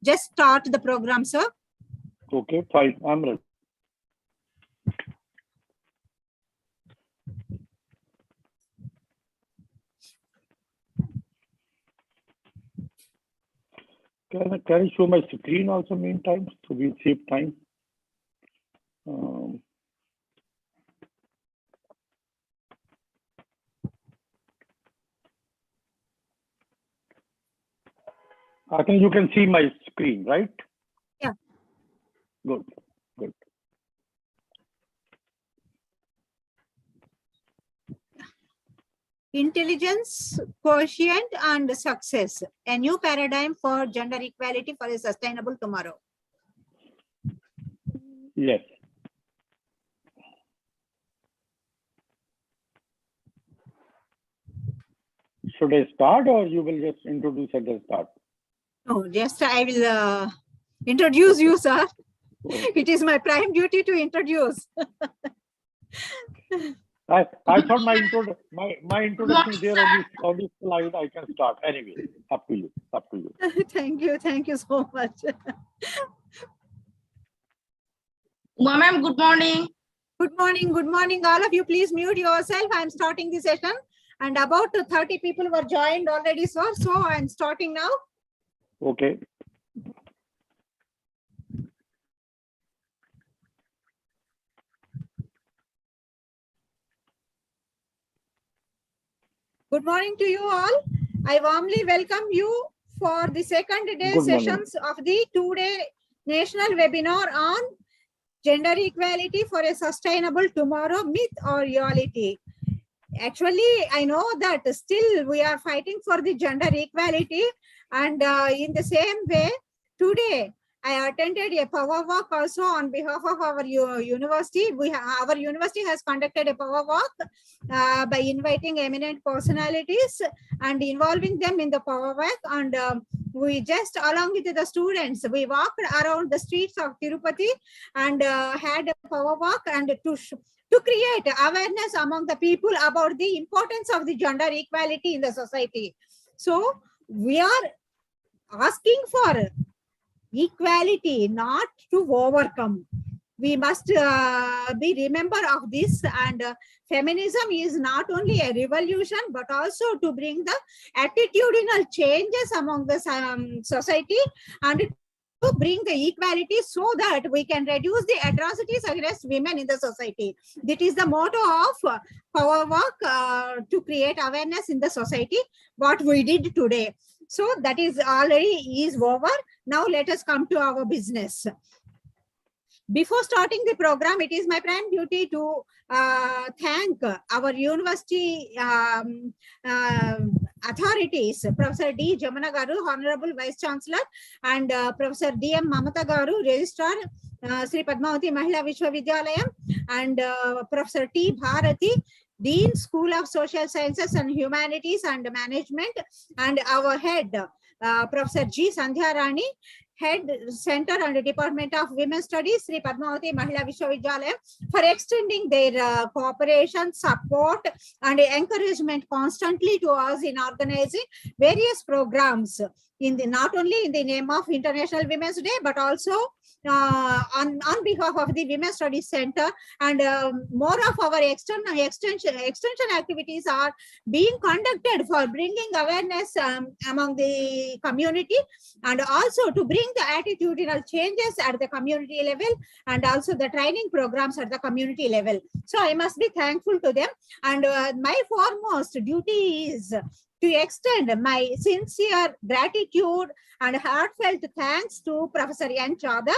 Just start the program, sir. Okay, fine. I'm ready. Can I show my screen also meantime, so we save time? I think you can see my screen, right? Yeah. Good, good. Intelligence, quotient, and success. A new paradigm for gender equality for a sustainable tomorrow. Yes. Should I start or you will just introduce at the start? Oh, just I will introduce you, sir. Okay. It is my prime duty to introduce. I thought my introduction is there on this slide. I can start anyway. Up to you. Up to you. Thank you so much. Ma'am, good morning. Good morning, all of you. Please mute yourself. I am starting the session, and about 30 people were joined already, sir. So I am starting now. Okay. Good morning to you all. I warmly welcome you for the second day sessions of the two-day national webinar on gender equality for a sustainable tomorrow, myth or reality. Actually, I know that still we are fighting for the gender equality, and in the same way, today I attended a power walk also on behalf of our university. Our university has conducted a power walk by inviting eminent personalities and involving them in the power walk. And we just, along with the students, we walked around the streets of Tirupati and had a power walk and to create awareness among the people about the importance of the gender equality in the society. So we are asking for equality, not to overcome. We must be remember of this, and feminism is not only a revolution but also to bring the attitudinal changes among the society and to bring the equality so that we can reduce the atrocities against women in the society. That is the motto of Power Walk, to create awareness in the society, what we did today. So that is already is over. Now let us come to our business. Before starting the program, it is my prime duty to thank our university authorities, Professor D. Jamana Garu, Honorable Vice Chancellor, and Professor D. M. Mamata Garu, Registrar, Sri Padmavati Mahila Vishwavidyalayam, and Professor T. Bharati, Dean, School of Social Sciences and Humanities and Management, and our head, Professor G. Sandhya Rani, Head Center and Department of Women's Studies, Sri Padmavati Mahila Vishwavidyalayam, for extending their cooperation, support, and encouragement constantly to us in organizing various programs in the not only in the name of International Women's Day, but also on behalf of the Women's Studies Center, and more of our extension activities are being conducted for bringing awareness among the community, and also to bring the attitudinal changes at the community level, and also the training programs at the community level. So I must be thankful to them, and my foremost duty is to extend my sincere gratitude and heartfelt thanks to Professor N. Chadha,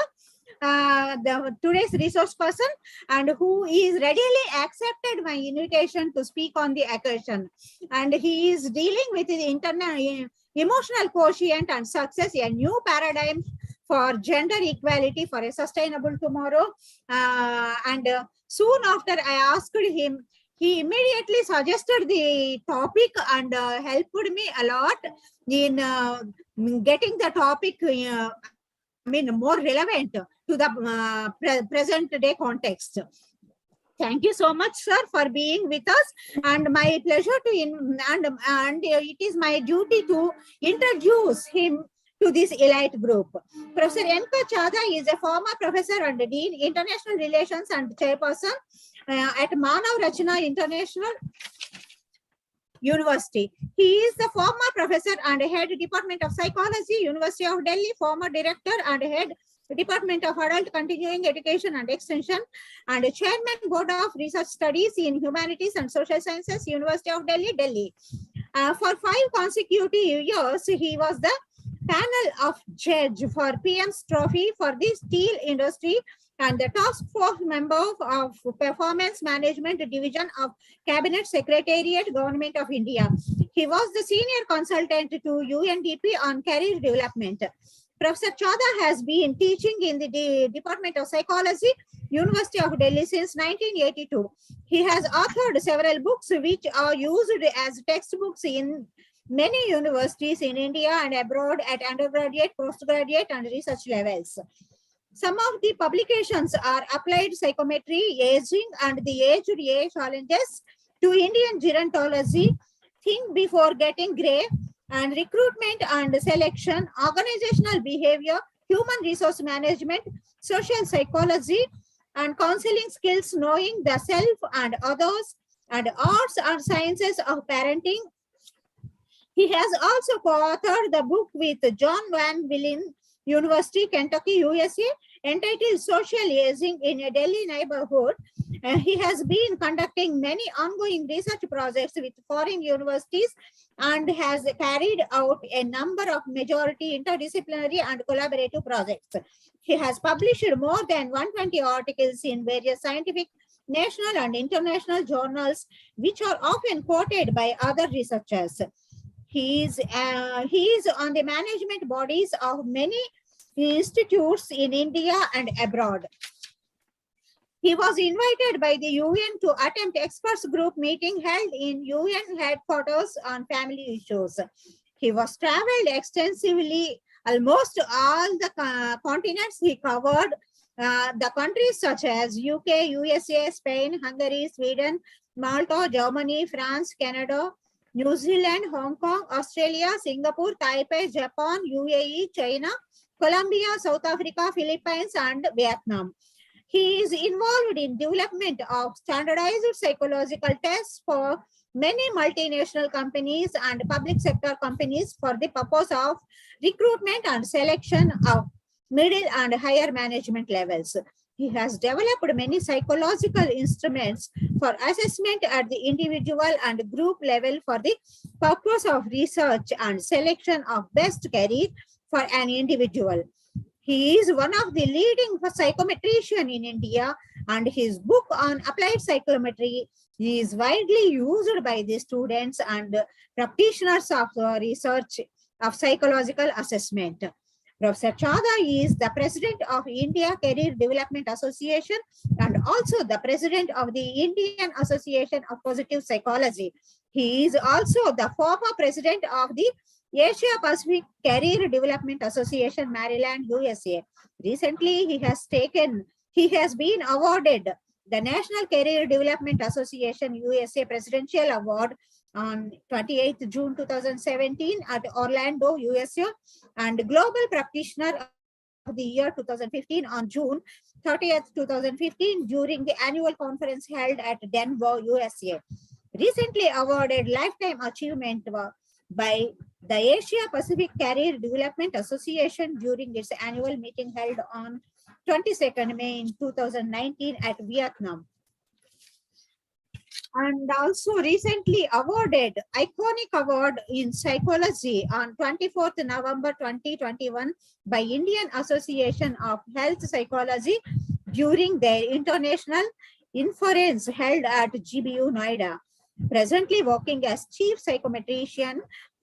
today's resource person, and who is readily accepted my invitation to speak on the occasion. And he is dealing with the internal emotional quotient and success, a new paradigm for gender equality for a sustainable tomorrow. And soon after I asked him, he immediately suggested the topic and helped me a lot in getting the topic more relevant to the present day context. Thank you so much, sir, for being with us, and my pleasure to and it is my duty to introduce him to this elite group. Professor N.K. Chadha is a former professor and dean, international relations and chairperson at Manav Rachana International University. He is the former professor and head Department of Psychology, University of Delhi, former director and head Department of Adult Continuing Education and Extension, and chairman Board of Research Studies in Humanities and Social Sciences, University of Delhi, Delhi. For 5 consecutive years, he was the panel of judge for PM's Trophy for the steel industry and the task force member of Performance Management Division of Cabinet Secretariat, Government of India. He was the senior consultant to UNDP on career development. Professor Chadha has been teaching in the Department of Psychology, University of Delhi since 1982. He has authored several books which are used as textbooks in many universities in India and abroad at undergraduate, postgraduate, and research levels. Some of the publications are Applied Psychometry, Aging and the Aged Age Challenges to Indian Gerontology, Think Before Getting Grey, and Recruitment and Selection, Organizational Behavior, Human Resource Management, Social Psychology, and Counseling Skills, Knowing the Self and Others, and Arts and Sciences of Parenting. He has also co-authored the book with John Van Willen, University, Kentucky, USA, entitled Social Aging in a Delhi Neighborhood. He has been conducting many ongoing research projects with foreign universities and has carried out a number of majority interdisciplinary and collaborative projects. He has published more than 120 articles in various scientific national and international journals, which are often quoted by other researchers. He is on the management bodies of many institutes in India and abroad. He was invited by the UN to attend experts group meeting held in UN headquarters on family issues. He was traveled extensively, almost all the continents he covered, the countries such as UK, USA, Spain, Hungary, Sweden, Malta, Germany, France, Canada, New Zealand, Hong Kong, Australia, Singapore, Taipei, Japan, UAE, China, Colombia, South Africa, Philippines, and Vietnam. He is involved in development of standardized psychological tests for many multinational companies and public sector companies for the purpose of recruitment and selection of middle and higher management levels. He has developed many psychological instruments for assessment at the individual and group level for the purpose of research and selection of best career for an individual. He is one of the leading psychometricians in India, and his book on applied psychometry is widely used by the students and practitioners of research of psychological assessment. Professor Chadha is the president of India Career Development Association and also the president of the Indian Association of Positive Psychology. He is also the former president of the Asia Pacific Career Development Association, Maryland, USA. Recently, he has been awarded the National Career Development Association USA Presidential Award on 28th June 2017 at Orlando, USA, and Global Practitioner of the Year 2015 on June 30th, 2015 during the annual conference held at Denver, USA. Recently awarded Lifetime Achievement by the Asia Pacific Career Development Association during its annual meeting held on 22nd May in 2019 at Vietnam. And also recently awarded Iconic Award in Psychology on 24th November 2021 by Indian Association of Health Psychology during their international conference held at GBU Noida. Presently working as Chief Psychometrician,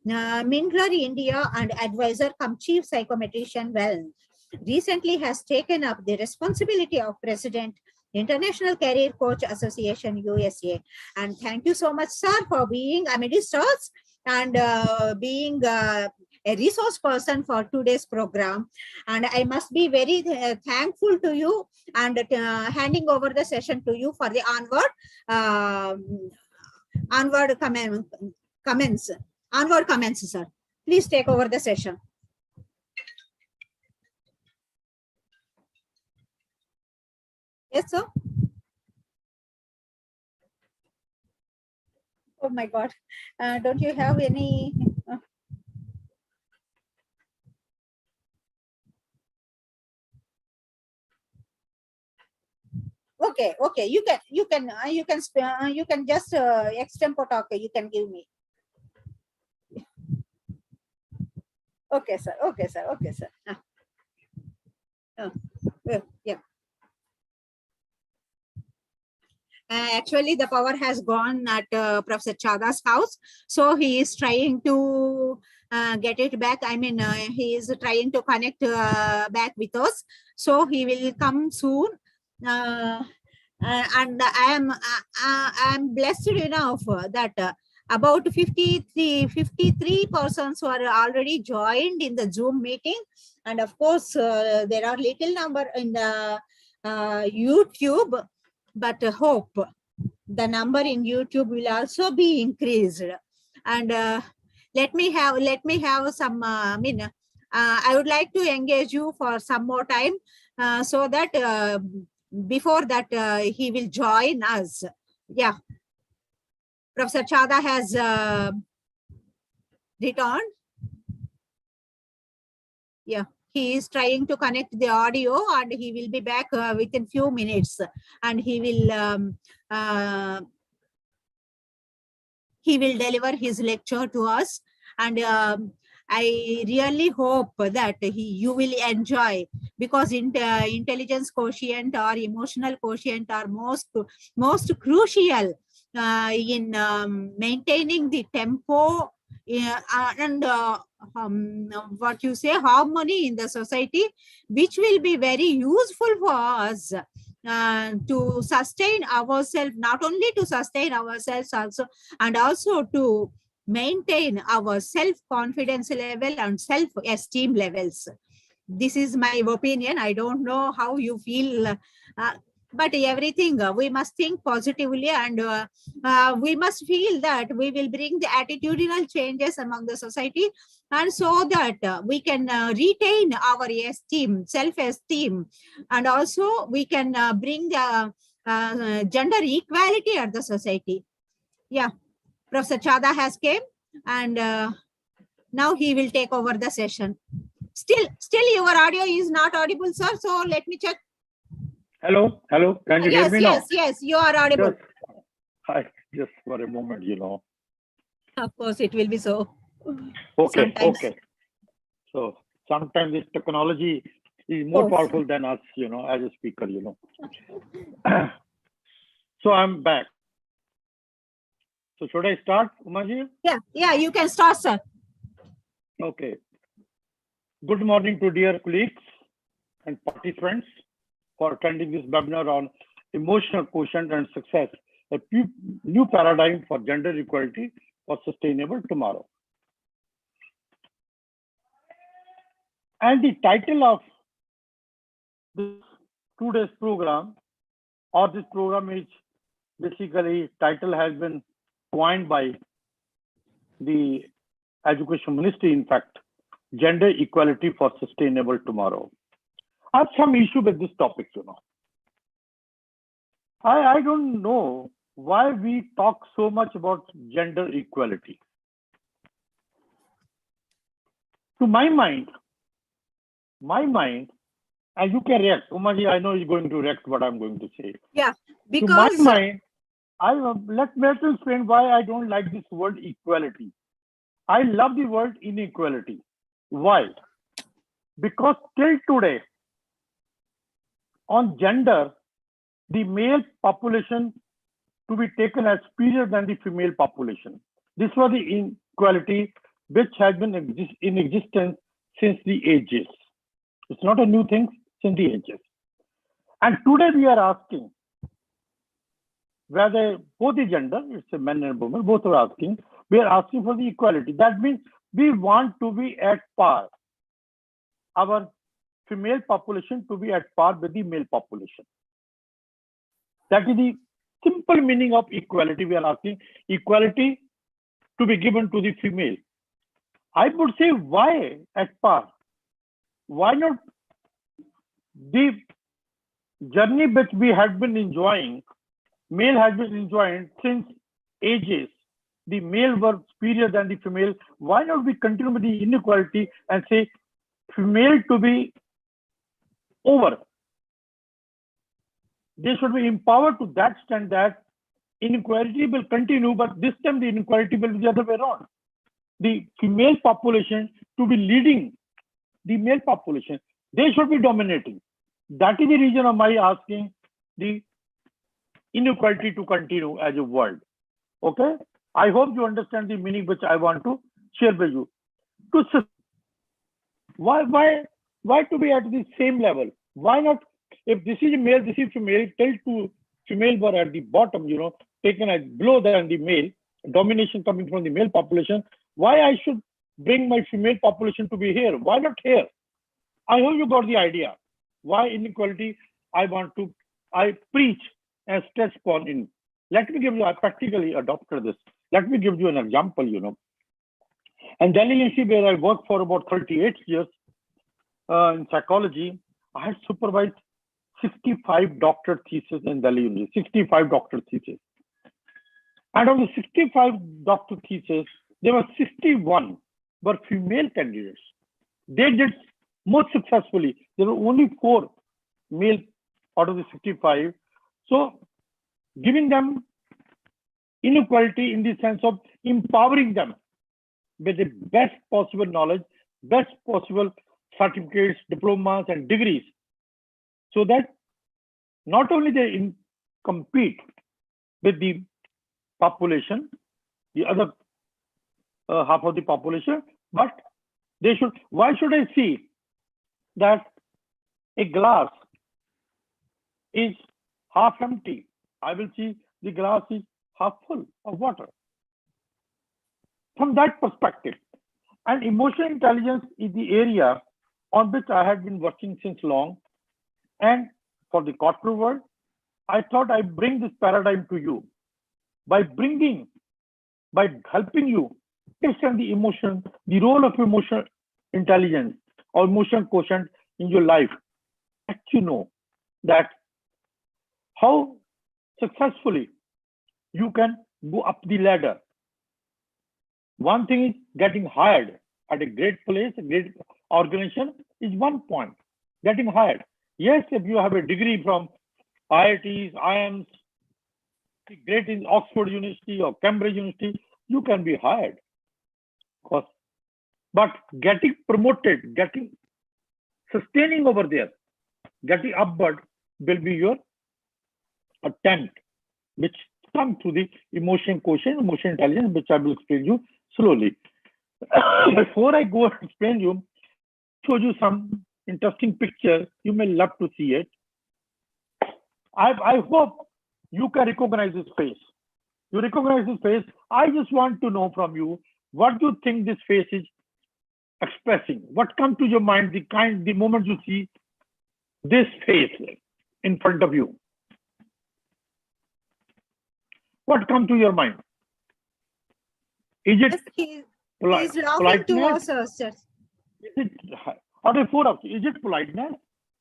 Mingler India, and Advisor cum Chief Psychometrician Well. Recently has taken up the responsibility of President, International Career Coach Association, USA. And thank you so much, sir, for being amidst us and being a resource person for today's program. And I must be very thankful to you and handing over the session to you for the onward comments, sir. Please take over the session. Yes, sir. Oh my God. Don't you have any? Okay, okay. You can just extempore talk. You can give me. Okay, sir. Okay, sir. Okay, sir. Yeah. Actually, the power has gone at Professor Chada's house, so he is trying to get it back. I mean, he is trying to connect back with us, so he will come soon. And I am blessed enough that about 53 persons were already joined in the Zoom meeting, and of course there are little number in the YouTube, but hope the number in YouTube will also be increased. And let me have some. I would like to engage you for some more time, so that before that he will join us. Yeah, Professor Chada has returned. Yeah, he is trying to connect the audio, and he will be back within few minutes, and he will deliver his lecture to us. And I really hope that you will enjoy, because intelligence quotient or emotional quotient are most crucial in maintaining the tempo and what you say, harmony in the society, which will be very useful for us to sustain ourselves, not only to sustain ourselves also, and also to maintain our self-confidence level and self-esteem levels. This is my opinion. I don't know how you feel, but everything we must think positively, and we must feel that we will bring the attitudinal changes among the society, and so that we can retain our esteem, self-esteem, and also we can bring the gender equality at the society. Yeah, Professor Chada has came, and now he will take over the session. Still your audio is not audible, sir. So let me check. Hello, hello. Can you hear me now? Yes, you are audible. Just for a moment, Of course, it will be so. Okay, Sometimes. okay. So sometimes this technology is more powerful than us, as a speaker, So I'm back. So should I start, Umaji? Yeah, you can start, sir. Okay. Good morning to dear colleagues and participants for attending this webinar on emotional quotient and success, a new paradigm for gender equality for sustainable tomorrow. And the title of this today's program, or this program is basically, title has been coined by the Education Ministry, in fact, Gender Equality for Sustainable Tomorrow. I have some issue with this topic, I don't know why we talk so much about gender equality. To my mind, and you can react. Umaji, I know you're going to react what I'm going to say. Yeah, because to my mind, let me explain why I don't like this word equality. I love the word inequality. Why? Because till today, on gender, the male population to be taken as superior than the female population. This was the inequality which has been in existence since the ages. It's not a new thing, since the ages. And today we are asking whether both the gender, it's a men and women, both are asking, we are asking for the equality. That means we want to be at par. Our female population to be at par with the male population. That is the simple meaning of equality. We are asking equality to be given to the female. I would say, why at par? Why not the journey which we had been enjoying, male has been enjoying since ages. The male were superior than the female. Why not we continue with the inequality and say female to be over? They should be empowered to that extent that inequality will continue, but this time the inequality will be the other way around. The female population to be leading the male population. They should be dominating. That is the reason of my asking the inequality to continue as a world. Okay? I hope you understand the meaning which I want to share with you. Why to be at the same level? Why not? If this is a male, this is female, tell two female were at the bottom, taken as below than the male, domination coming from the male population. Why I should bring my female population to be here? Why not here? I hope you got the idea. Why inequality I preach and stress upon in. Let me give you, I practically adopted this. Let me give you an example, And Delhi University, where I worked for about 38 years in psychology, I had supervised 65 doctorate theses in Delhi University, 65 doctorate theses. And of the 65 doctorate theses, there were 61 were female candidates. They did most successfully. There were only 4 male out of the 65. So giving them inequality in the sense of empowering them with the best possible knowledge, best possible certificates, diplomas, and degrees, so that not only they compete with the population, the other half of the population, but they should. Why should I see that a glass is half empty? I will see the glass is half full of water. From that perspective, and emotional intelligence is the area on which I had been working since long. And for the corporate world, I thought I'd bring this paradigm to you by helping you understand the emotion, the role of emotional intelligence or emotional quotient in your life. Let you know that how successfully you can go up the ladder. One thing is getting hired at a great place, a great organization is one point. Getting hired. Yes, if you have a degree from IITs, IIMs, great in Oxford University or Cambridge University, you can be hired. But getting promoted, sustaining over there, getting upward will be your attempt, which comes to the emotion quotient, emotional intelligence, which I will explain you slowly. Before I go and explain you, show you some interesting picture. You may love to see it. I hope you can recognize this face. You recognize this face. I just want to know from you, what do you think this face is expressing? What comes to your mind the moment you see this face in front of you? What comes to your mind? Is it He's laughing politeness? to us, sir. Is it, out of 4 options, is it politeness,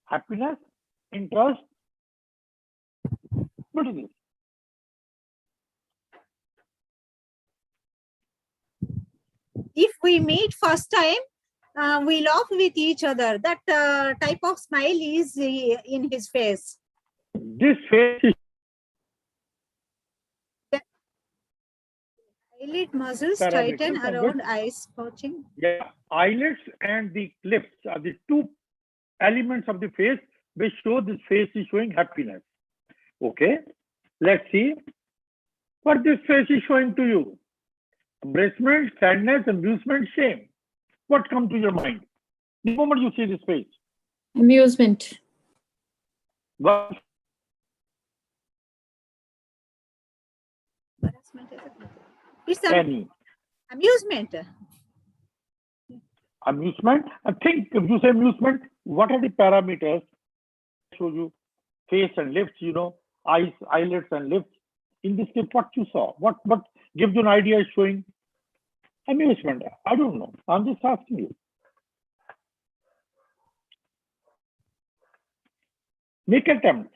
happiness, interest? What is it? If we meet first time, we laugh with each other. That type of smile is in his face. This face is Eyelid muscles parameters tighten of around which- eyes pouching. Yeah, eyelids and the lips are the 2 elements of the face which show this face is showing happiness. Okay, let's see what this face is showing to you. Embarrassment, sadness, amusement, shame. What comes to your mind the moment you see this face? Amusement. What? It's Any amusement. amusement? I think if you say amusement, what are the parameters? Show you face and lips, eyes, eyelids and lips. In this case, what you saw, what gives you an idea is showing amusement? I don't know. I'm just asking you. Make attempt.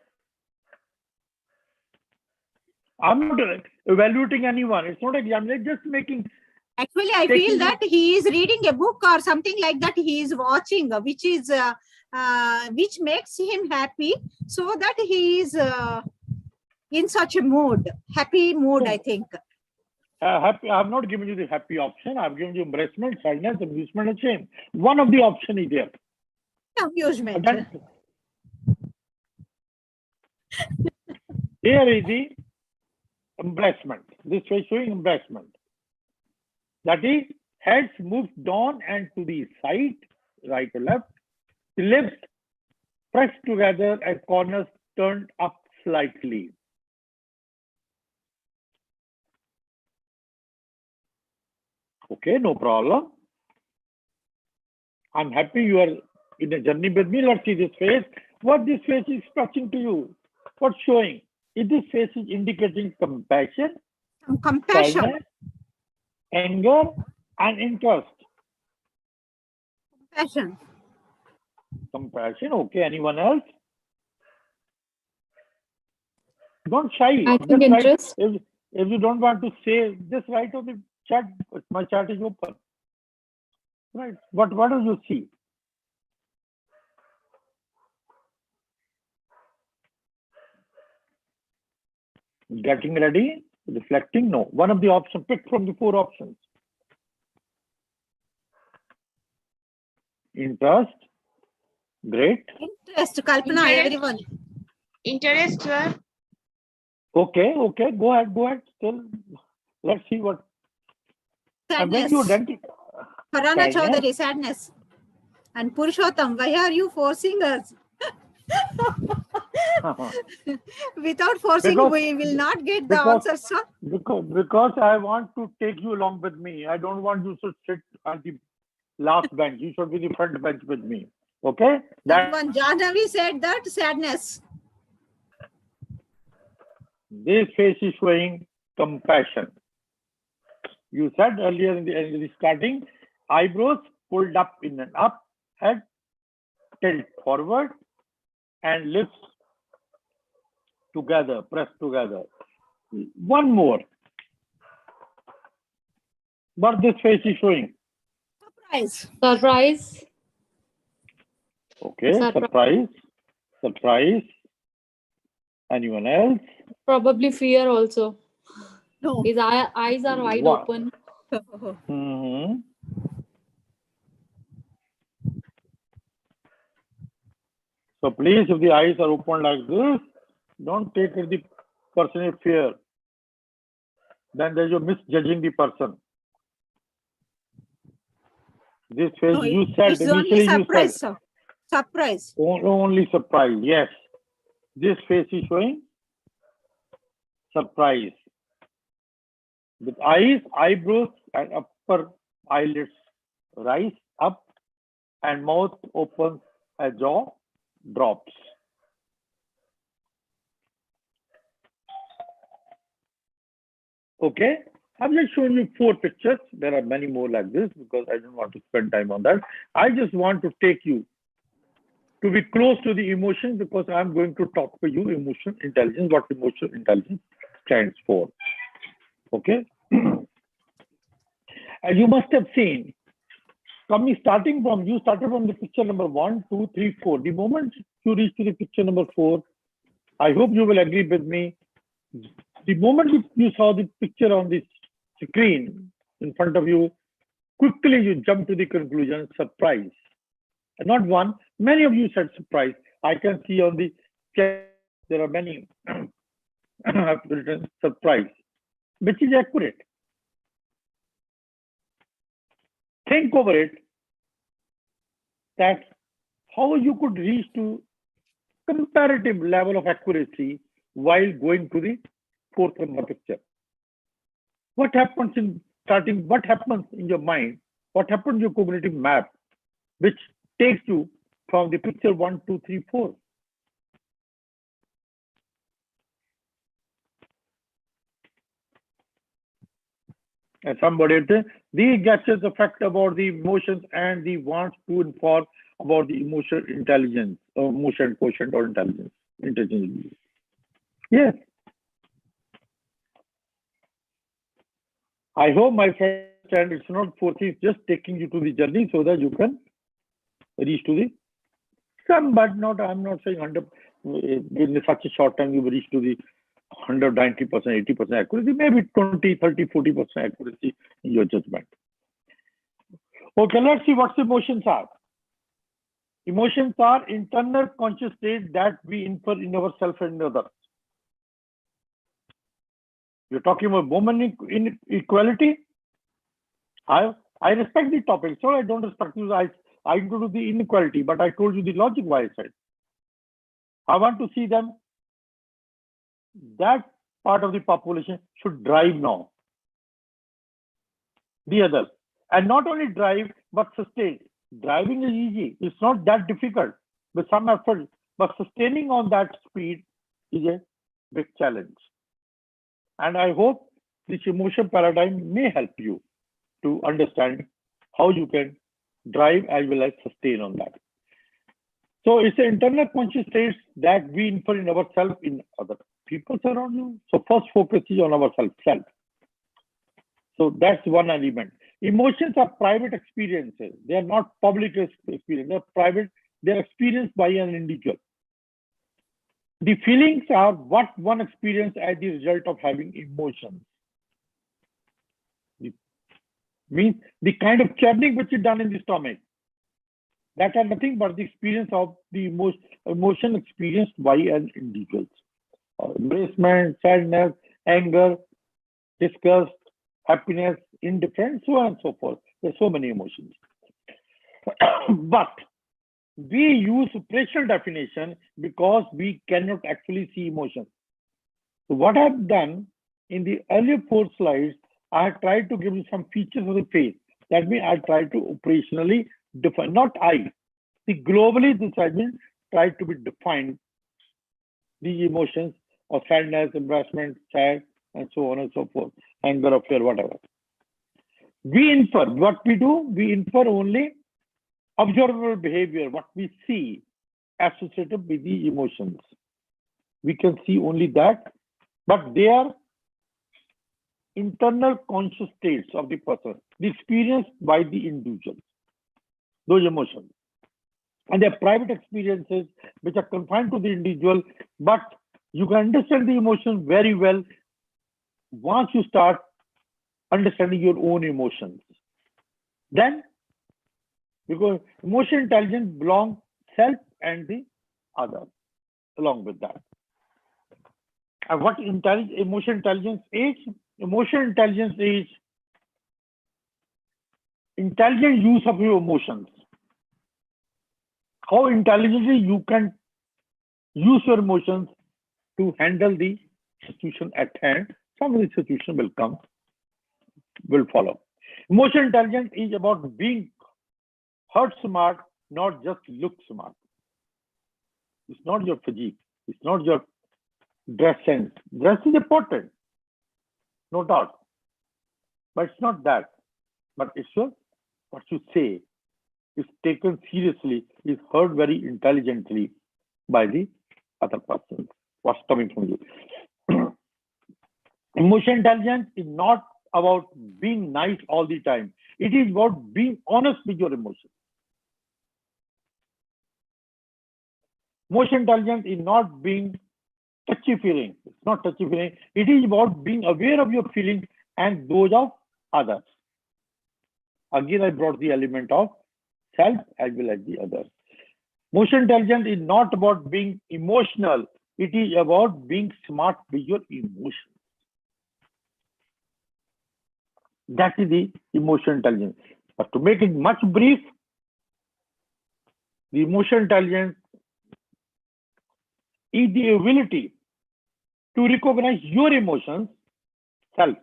I'm not evaluating anyone. It's not exam. It's just making. Actually, I feel that he is reading a book or something like that. He is watching, which makes him happy, so that he is in such a mood, happy mood, I think. Happy. I've not given you the happy option. I've given you embarrassment, sadness, amusement, and shame. One of the option is there. Amusement. Here is the embarrassment. This way showing embarrassment. That is, heads moved down and to the side, right or left. The lips pressed together and corners turned up slightly. Okay, no problem. I'm happy you are in a journey with me. Let's see this face. What this face is expressing to you? What's showing? Is this face is indicating compassion, sadness, anger, and interest. Compassion. Compassion. Okay. Anyone else? Don't shy. I think interest. If you don't want to say, just write on the chat. My chat is open. Right. What do you see? Getting ready, reflecting. No. One of the options. Pick from the 4 options. Interest. Great. Interest, Kalpana, everyone. Interest, sir. Okay. Go ahead. Still, let's see what. Sadness. Farana Chaudhary, sadness. And Purushottam, why are you forcing us? Without forcing, we will not get the answer, sir. Because I want to take you along with me. I don't want you to sit at the last bench. You should be the front bench with me. Okay? Someone, Jahnavi said that sadness. This face is showing compassion. You said earlier in the starting, eyebrows pulled up in and up, head tilt forward, and lips together, pressed together. One more. What this face is showing? Surprise. Okay, surprise. Anyone else? Probably fear also. No. His eyes are wide open. Mm-hmm. So please, if the eyes are open like this, don't take it the person in fear. Then you're misjudging the person. This face, No, you said it's initially, only surprise, you said. sir. Surprise. Only surprise, yes. This face is showing surprise. With eyes, eyebrows, and upper eyelids rise up, and mouth opens as jaw drops. Okay, I've just shown you 4 pictures. There are many more like this because I don't want to spend time on that. I just want to take you to be close to the emotion because I'm going to talk to you emotional intelligence, what emotional intelligence stands for. Okay. As you must have seen, you started from the picture number 1, 2, 3, 4. The moment you reach to the picture number 4, I hope you will agree with me. The moment you saw the picture on the screen in front of you, quickly you jump to the conclusion, surprise. And not one, many of you said surprise. I can see on the chat, there are many have written surprise, which is accurate. Think over it, that how you could reach to comparative level of accuracy while going to the 4th number picture. What happens in starting? What happens in your mind? What happens in your cognitive map, which takes you from the picture 1, 2, 3, 4? And somebody said, these gestures affect about the emotions and the wants to inform about the emotional intelligence, or emotion quotient or intelligence. interchangeably. Yes. I hope my friend understand it's not forcing, it's just taking you to the journey so that you can reach to the some, but not, I'm not saying 100, in such a short time you will reach to the 190%, 80% accuracy, maybe 20, 30, 40% accuracy in your judgment. Okay, let's see what emotions are. Emotions are internal conscious state that we infer in ourselves and in others. You're talking about woman inequality. I respect the topic, so I don't respect you. I do the inequality, but I told you the logic why I said. I want to see them. That part of the population should drive now. The others. And not only drive, but sustain. Driving is easy. It's not that difficult with some effort, but sustaining on that speed is a big challenge. And I hope this emotion paradigm may help you to understand how you can drive as well as sustain on that. So it's an internal conscious state that we infer in ourselves, in other people around you. So first focus is on ourself. So that's one element. Emotions are private experiences. They are not public experiences. They're private. They're experienced by an individual. The feelings are what one experiences as the result of having emotions. It means the kind of churning which is done in the stomach. That are nothing but the experience of the emotion experienced by an individual. Embracement, sadness, anger, disgust, happiness, indifference, so on and so forth. There's so many emotions. But we use operational definition because we cannot actually see emotions. So what I've done in the earlier 4 slides, I have tried to give you some features of the face. That means I tried to operationally define, not I. See, globally, this has been tried to be defined, these emotions of sadness, embarrassment, sad, and so on and so forth, anger, or fear, whatever. We infer, what we do, we infer only observable behavior, what we see associated with the emotions. We can see only that, but they are internal conscious states of the person, the experience by the individual, those emotions. And they're private experiences which are confined to the individual, but you can understand the emotions very well once you start understanding your own emotions. Then, because emotional intelligence belongs self and the other along with that. And what emotional intelligence is? Emotional intelligence is intelligent use of your emotions. How intelligently you can use your emotions to handle the situation at hand. Some of the situation will follow. Emotional intelligence is about being heart smart, not just look smart. It's not your physique. It's not your dress sense. Dress is important, no doubt. But it's not that. But it's what you say is taken seriously, is heard very intelligently by the other person. What's coming from you. Emotional intelligence is not about being nice all the time. It is about being honest with your emotions. Emotional intelligence is not being touchy feeling. It's not touchy feeling. It is about being aware of your feelings and those of others. Again, I brought the element of self as well as the others. Emotional intelligence is not about being emotional. It is about being smart with your emotions. That is the emotional intelligence. But to make it much brief, the emotional intelligence is the ability to recognize your emotions. Self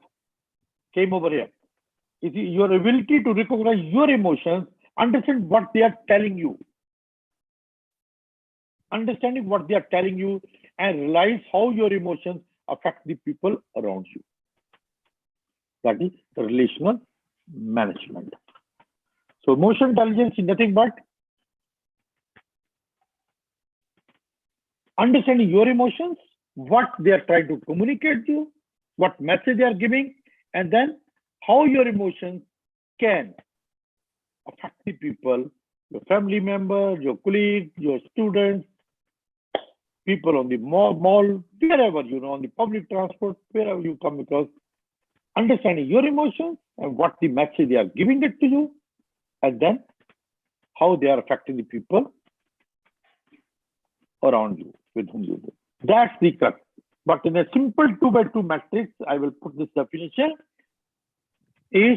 came over here. It is your ability to recognize your emotions, understand what they are telling you. Understanding what they are telling you and realize how your emotions affect the people around you. That is relational management. So emotional intelligence is nothing but understanding your emotions, what they are trying to communicate to you, what message they are giving, and then how your emotions can affect the people, your family members, your colleagues, your students, people on the mall, wherever, on the public transport, wherever you come across, understanding your emotions and what the message they are giving it to you, and then how they are affecting the people around you, with whom you live. That's the crux. But in a simple 2x2 matrix, I will put this definition, is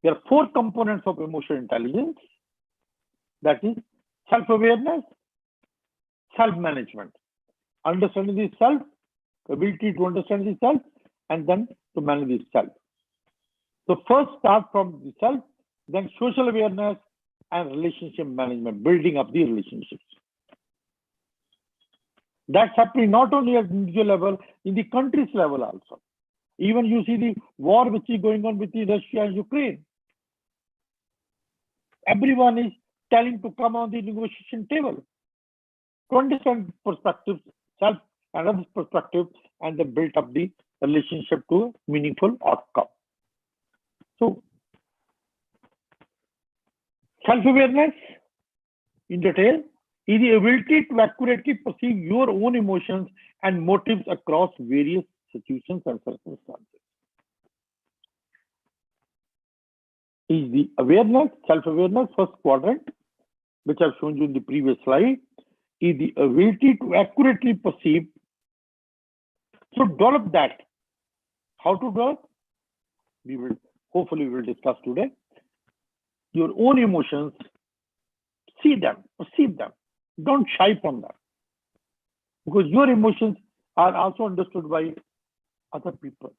there are 4 components of emotional intelligence. That is self-awareness, self-management, understanding the self, ability to understand the self, and then to manage the self. So first start from the self, then social awareness and relationship management, building up the relationships. That's happening not only at individual level, in the country's level also. Even you see the war which is going on between Russia and Ukraine. Everyone is telling to come on the negotiation table to understand perspectives, self and others' perspective, and then build up the relationship to a meaningful outcome. So, self-awareness in detail is the ability to accurately perceive your own emotions and motives across various situations and circumstances. Is the awareness, self-awareness, first quadrant, which I've shown you in the previous slide, is the ability to accurately perceive. So develop that. How to develop? Hopefully we will discuss today. Your own emotions, see them, perceive them. Don't shy from them. Because your emotions are also understood by other people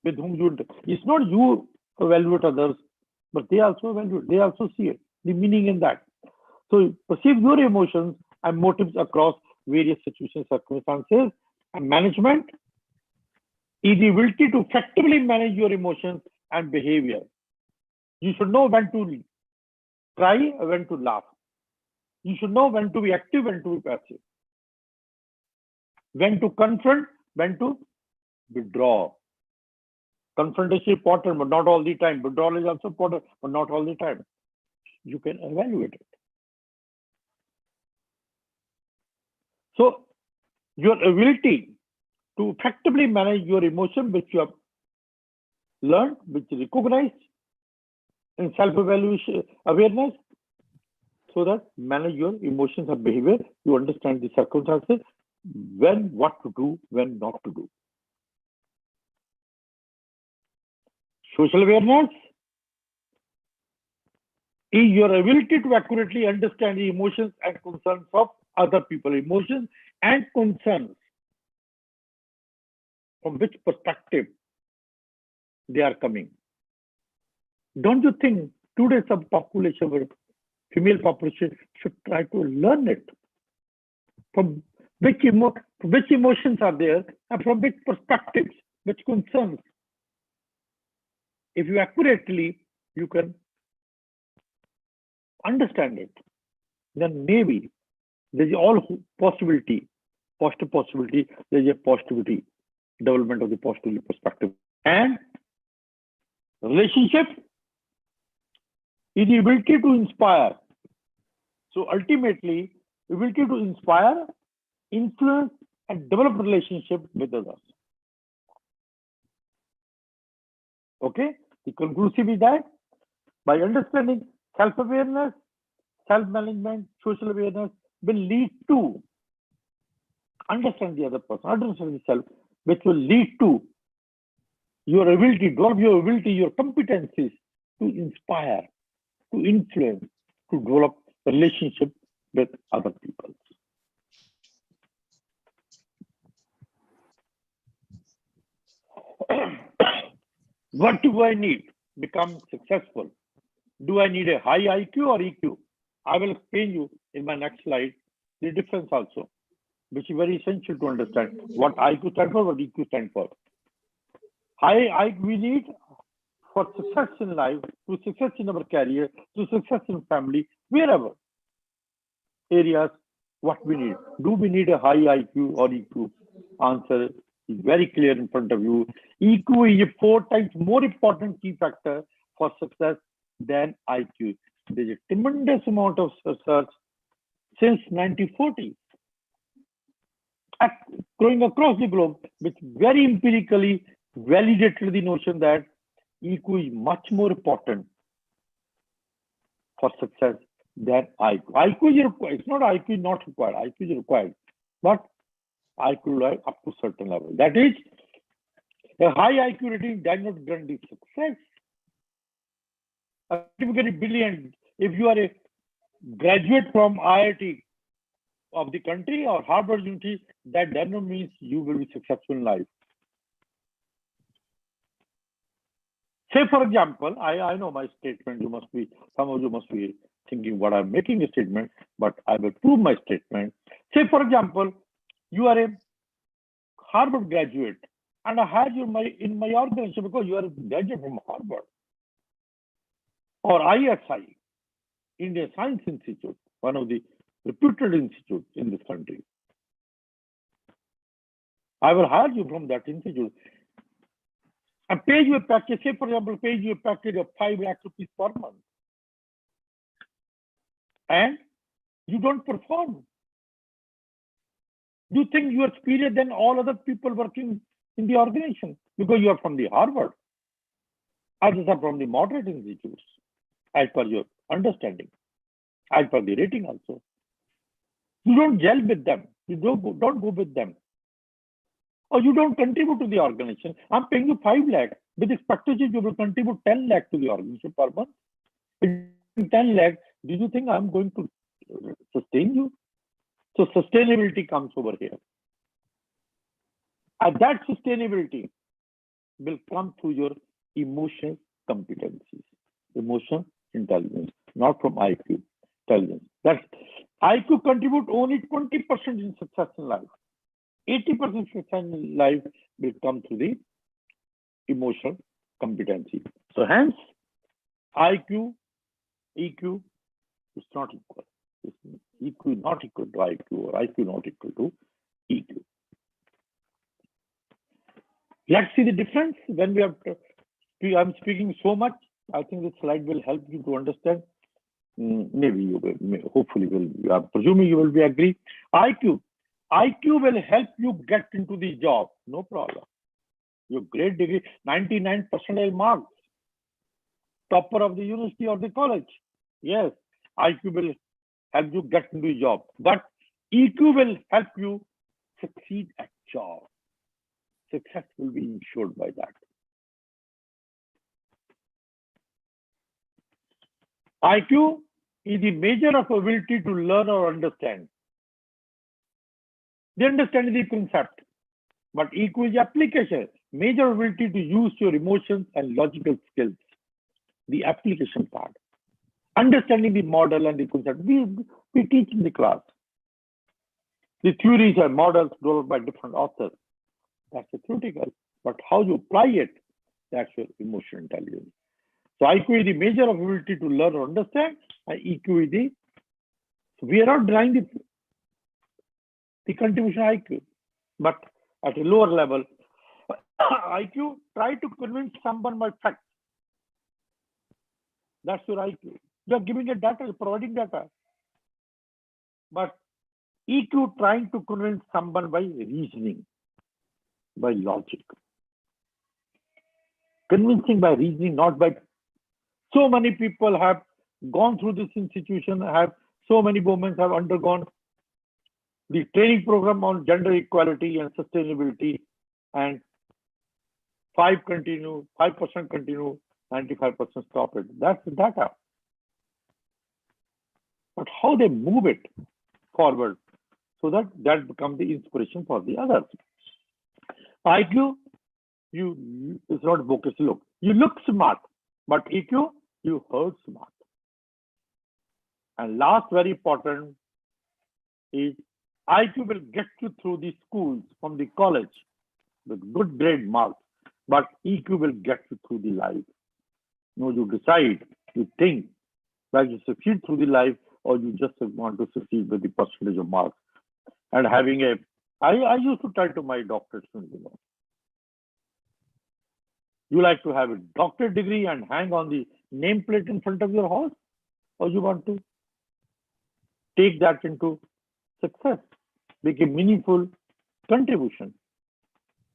with whom you, it's not you evaluate others, but they also evaluate, they also see it, the meaning in that. So perceive your emotions and motives across various situations, circumstances, and management is the ability to effectively manage your emotions and behavior. You should know when to cry, when to laugh. You should know when to be active, when to be passive. When to confront, when to withdraw. Confrontation is important, but not all the time. Withdrawal is also important, but not all the time. You can evaluate it. So, your ability to effectively manage your emotion, which you have learned, which is recognized in self-evaluation awareness, so that manage your emotions and behavior, you understand the circumstances, when, what to do, when not to do. Social awareness is your ability to accurately understand the emotions and concerns of other people, emotions and concerns, from which perspective they are coming. Don't you think today's population, female population, should try to learn it? From which emotions are there, and from which perspectives, which concerns. If you accurately, you can understand it, then maybe there's all possibility, positive possibility, there's a positivity, development of the positive perspective. And relationship is the ability to inspire. So ultimately, ability to inspire, influence, and develop relationship with others. Okay, the conclusive is that by understanding self-awareness, self-management, social awareness will lead to understand the other person, understand the self, which will lead to your ability, develop your ability, your competencies to inspire, to influence, to develop a relationship with other people. What do I need to become successful? Do I need a high IQ or EQ? I will explain you in my next slide the difference also, which is very essential to understand what IQ stands for, what EQ stands for. High IQ we need for success in life, to success in our career, to success in family, wherever areas what we need. Do we need a high IQ or EQ? Answer is very clear in front of you. EQ is a 4 times more important key factor for success than IQ. There's a tremendous amount of research since 1940 going across the globe, which very empirically validated the notion that EQ is much more important for success than IQ. IQ is required. It's not IQ is not required. IQ is required, but IQ up to a certain level. That is, a high IQ rating does not guarantee success. A typically brilliant, if you are a graduate from IIT of the country or Harvard University, that does not mean you will be successful in life. Say, for example, I know my statement, some of you must be thinking what I'm making a statement, but I will prove my statement. Say, for example, you are a Harvard graduate and I hired you in my organization because you are a graduate from Harvard or ISI, Indian Science Institute, one of the reputed institutes in this country. I will hire you from that institute and pay you a package, say for example, pay you a package of 5 lakh rupees per month. And you don't perform. You think you are superior than all other people working in the organization because you are from the Harvard. Others are from the moderate institutes, as per your understanding, as per the rating also. You don't gel with them. You don't go with them. Or you don't contribute to the organization. I'm paying you 5 lakh. With expectation, you will contribute 10 lakh to the organization per month. In 10 lakh, do you think I'm going to sustain you? So sustainability comes over here. And that sustainability will come through your emotional competencies, emotional intelligence, not from IQ intelligence. That's IQ contribute only 20% in success in life. 80% success in life will come through the emotional competency. So hence, IQ, EQ is not equal. EQ is not equal to IQ or IQ not equal to EQ. Let's see the difference when we have I'm speaking so much. I think this slide will help you to understand. Maybe you will, hopefully will, I'm presuming you will be agree. IQ will help you get into the job, no problem. Your grade degree, 99 percentile marks, topper of the university or the college. Yes, IQ will help you get into the job, but EQ will help you succeed at job. Success will be ensured by that. IQ is the measure of ability to learn or understand. They understand the concept, but EQ is application, major ability to use your emotions and logical skills, the application part. Understanding the model and the concept, we teach in the class. The theories and models developed by different authors, that's a theoretical, but how you apply it, that's your emotional intelligence. So IQ is the measure of ability to learn or understand, and EQ is the, so we are not denying the contribution of IQ, but at a lower level, IQ, try to convince someone by facts. That's your IQ. You are giving a data, you're providing data. But EQ, trying to convince someone by reasoning, by logic. Convincing by reasoning, not by. So many people have gone through this institution, so many women have undergone the training program on gender equality and sustainability, and 5% continue, 95% stop it. That's the data. But how they move it forward so that becomes the inspiration for the others. IQ, it's not focus look. You look smart, but EQ, you heard smart. And last, very important, is IQ will get you through the schools from the college with good grade marks, but EQ will get you through the life. You decide, you think, while you succeed through the life, or you just want to succeed with the percentage of marks. And having a, I used to tell to my doctors, you like to have a doctorate degree and hang on the nameplate in front of your house, or you want to take that into success, make a meaningful contribution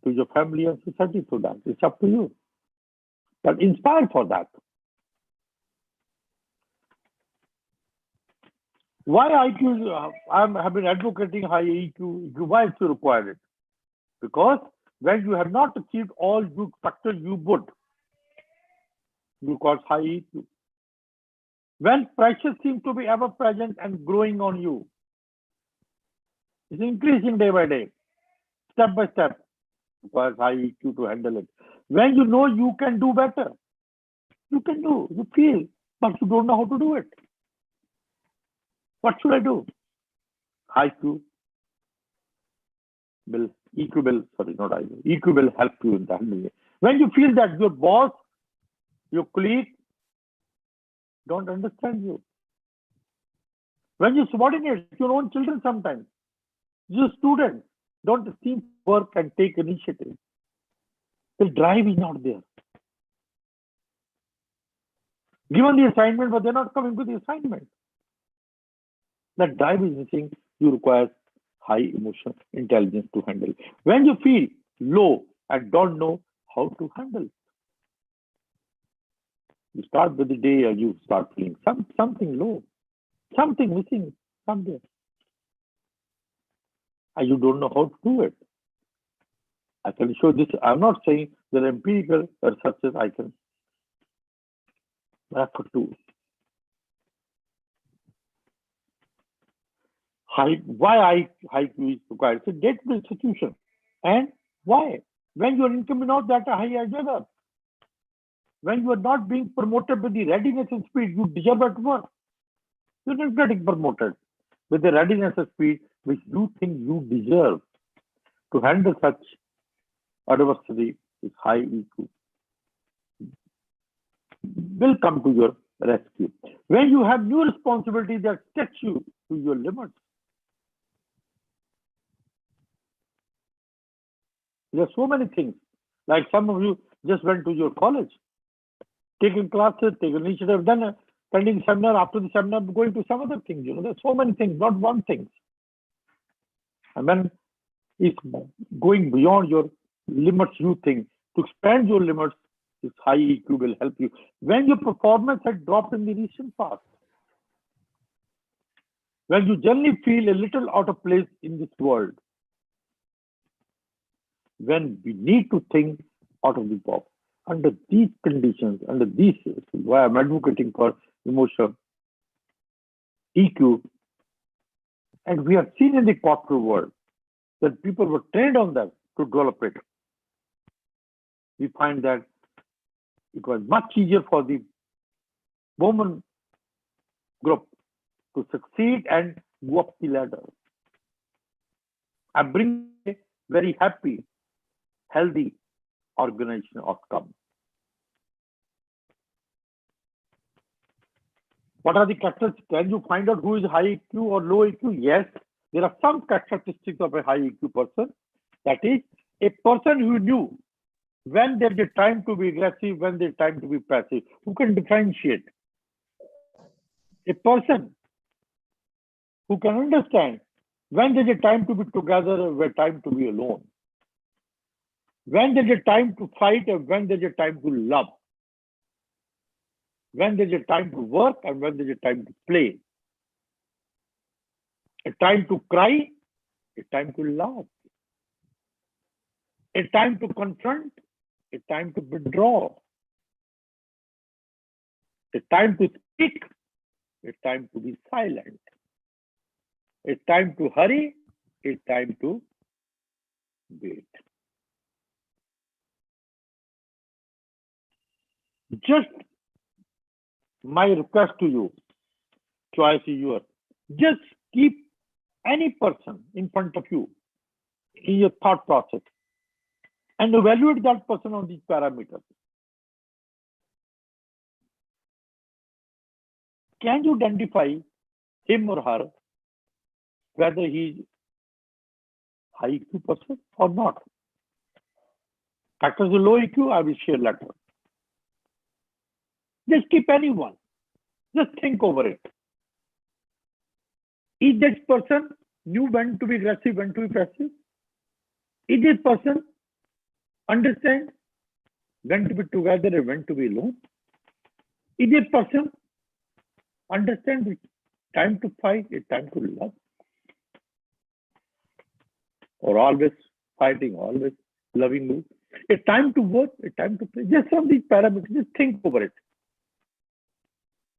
to your family and society through that. It's up to you. But inspired for that. Why IQ? Have been advocating high EQ. Why it's required? Because when you have not achieved all good factors you would, you cause high EQ. When pressure seems to be ever present and growing on you, it's increasing day by day, step by step, requires high EQ to handle it. When you know you can do better, you can do, you feel, but you don't know how to do it. What should I do? High EQ will, EQ will, sorry, not IQ, EQ will help you in handling it. When you feel that your boss, your colleague don't understand you, when you subordinate your own children sometimes, your students don't seem to work and take initiative, the drive is not there. Given the assignment, but they're not coming to the assignment. That drive is missing. You require high emotional intelligence to handle. When you feel low and don't know how to handle, you start with the day and you start feeling something low, something missing somewhere. And you don't know how to do it. I can show this. I'm not saying that empirical researches I can refer to. Why high Q is required? It's a day-to-day institution. And why? When your income is not that high as ever, when you are not being promoted with the readiness and speed you deserve at work, you're not getting promoted with the readiness and speed which you think you deserve to handle such adversity is high EQ. Will come to your rescue. When you have new responsibility that stretch you to your limits, there are so many things. Like some of you just went to your college, taking classes, taking initiative, then attending seminar, after the seminar, going to some other things. There's so many things, not one thing. And then it's going beyond your limits you think. To expand your limits, this high EQ will help you. When your performance had dropped in the recent past, when you generally feel a little out of place in this world, when we need to think out of the box, under these conditions, under these, why I'm advocating for emotional EQ, and we have seen in the corporate world that people were trained on that to develop it. We find that it was much easier for the woman group to succeed and go up the ladder. I bring a very happy, healthy organization outcome. What are the characteristics? Can you find out who is high EQ or low EQ? Yes, there are some characteristics of a high EQ person. That is a person who knew when there's a time to be aggressive, when there's time to be passive, who can differentiate. A person who can understand when there's a time to be together and when time to be alone. When there's a time to fight and when there's a time to love. When there's a time to work and when there's a time to play. A time to cry, a time to laugh. A time to confront, a time to withdraw. A time to speak, a time to be silent. A time to hurry, a time to wait. Just my request to you, choice is yours. Just keep any person in front of you in your thought process and evaluate that person on these parameters. Can you identify him or her whether he is high EQ person or not. Factors with low EQ, I will share later. Just keep anyone. Just think over it. Is that person knew when to be aggressive, when to be passive? Is this person understand when to be together and when to be alone? Is this person understand the time to fight, a time to love? Or always fighting, always loving you? A time to work, a time to play. Just on these parameters, just think over it.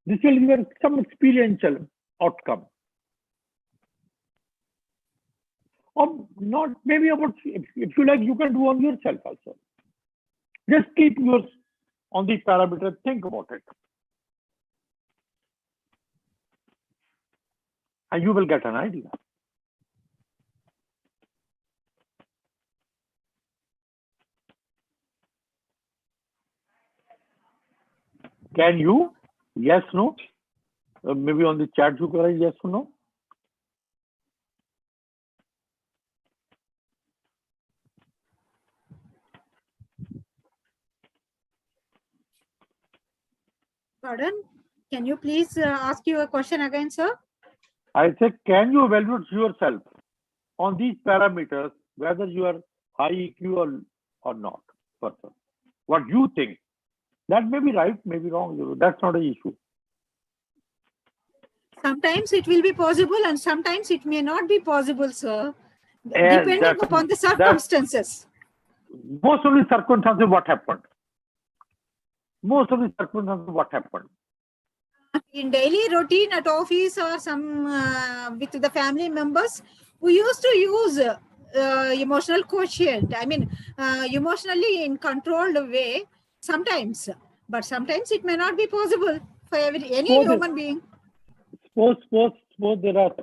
This will give you some experiential outcome. Or not, maybe about, if you like, you can do on yourself also. Just keep yours on these parameters, think about it. And you will get an idea. Can you? Yes, no? Maybe on the chat you can write yes or no? Pardon? Can you please ask your question again, sir? I said, can you evaluate yourself on these parameters, whether you are high EQ or not, person? What you think? That may be right, may be wrong. That's not an issue. Sometimes it will be possible and sometimes it may not be possible, sir. And Depending upon the circumstances. Most of the circumstances, what happened? Most of the circumstances, what happened? In daily routine at office or some with the family members, we used to use emotional quotient. I mean, emotionally in controlled way sometimes, but sometimes it may not be possible for any human being. Suppose there are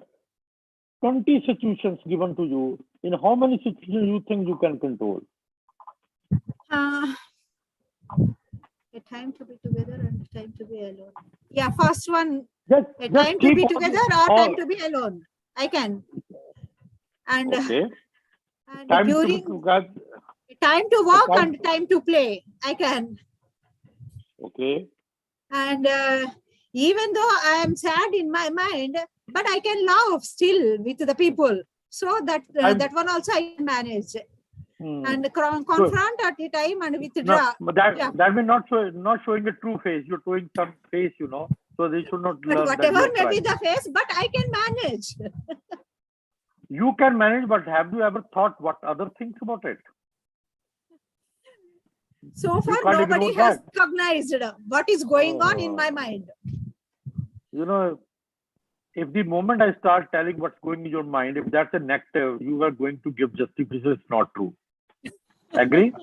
20 situations given to you. In how many situations you think you can control? A time to be together and a time to be alone. Yeah, first one. Just Time to be together or time to be alone. I can. And, okay. and Time during to time to walk and time to play. I can. Okay. And even though I am sad in my mind, but I can laugh still with the people. So that that one also I can manage. And confront at the time and withdraw. No, that means not showing a true face. You're showing some face, you know. So they should not. But whatever may be the face, but I can manage. You can manage, but have you ever thought what other things about it? So far, nobody has recognized what is going on in my mind. You know, if the moment I start telling what's going in your mind, if that's a negative, you are going to give justification. It's not true. Agree?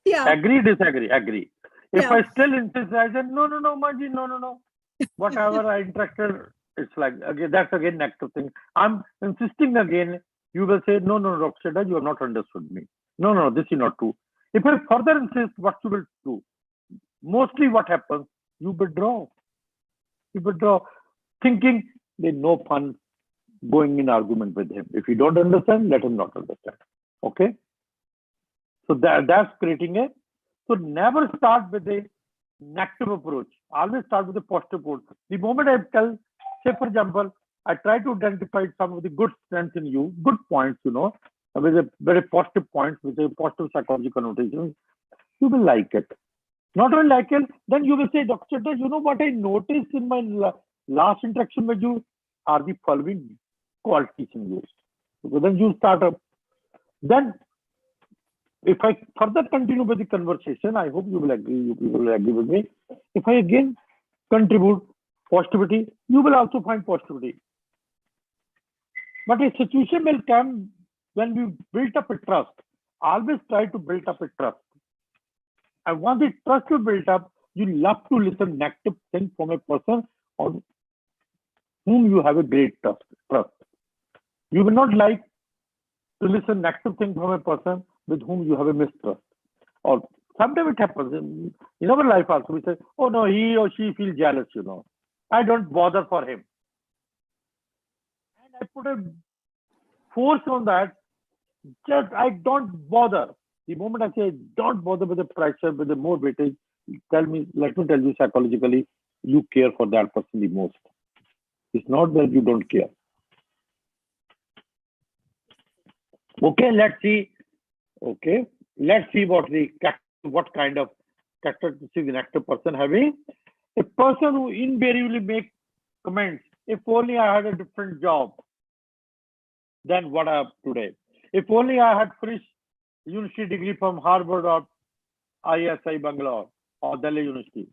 Yeah. Agree, disagree, agree. If I still insist, I said, no, Maji, no. Whatever I interacted, it's like, again, that's again negative thing. I'm insisting again, you will say, no, Roxada, you have not understood me. No, this is not true. If I further insist, what you will do? Mostly what happens, you withdraw. You withdraw, thinking there's no fun going in argument with him. If you don't understand, let him not understand. Okay? So that's creating a, so never start with a negative approach. Always start with a positive approach. The moment I tell, say for example, I try to identify some of the good strengths in you, good points, you know, with a very positive points, with a positive psychological connotation, you will like it. Not only like it, then you will say, Dr. Chadha, you know what I noticed in my last interaction with you are the following qualities in you. So then you start up. Then if I further continue with the conversation, I hope you will agree, you people will agree with me. If I again contribute positivity, you will also find positivity. But a situation will come when we build up a trust. Always try to build up a trust. And once the trust you build up, you love to listen negative things from a person on whom you have a great trust. You will not like to listen negative things from a person with whom you have a mistrust. Or sometimes it happens in our life also. We say, oh no, he or she feels jealous, you know. I don't bother for him. I put a force on that, just I don't bother. The moment I say don't bother with the pressure, with the more weightage, let me tell you psychologically, you care for that person the most. It's not that you don't care. Okay, let's see. Okay, let's see what kind of characteristics an active person having. A person who invariably makes comments. If only I had a different job than what I have today. If only I had finished university degree from Harvard or ISI Bangalore or Delhi University.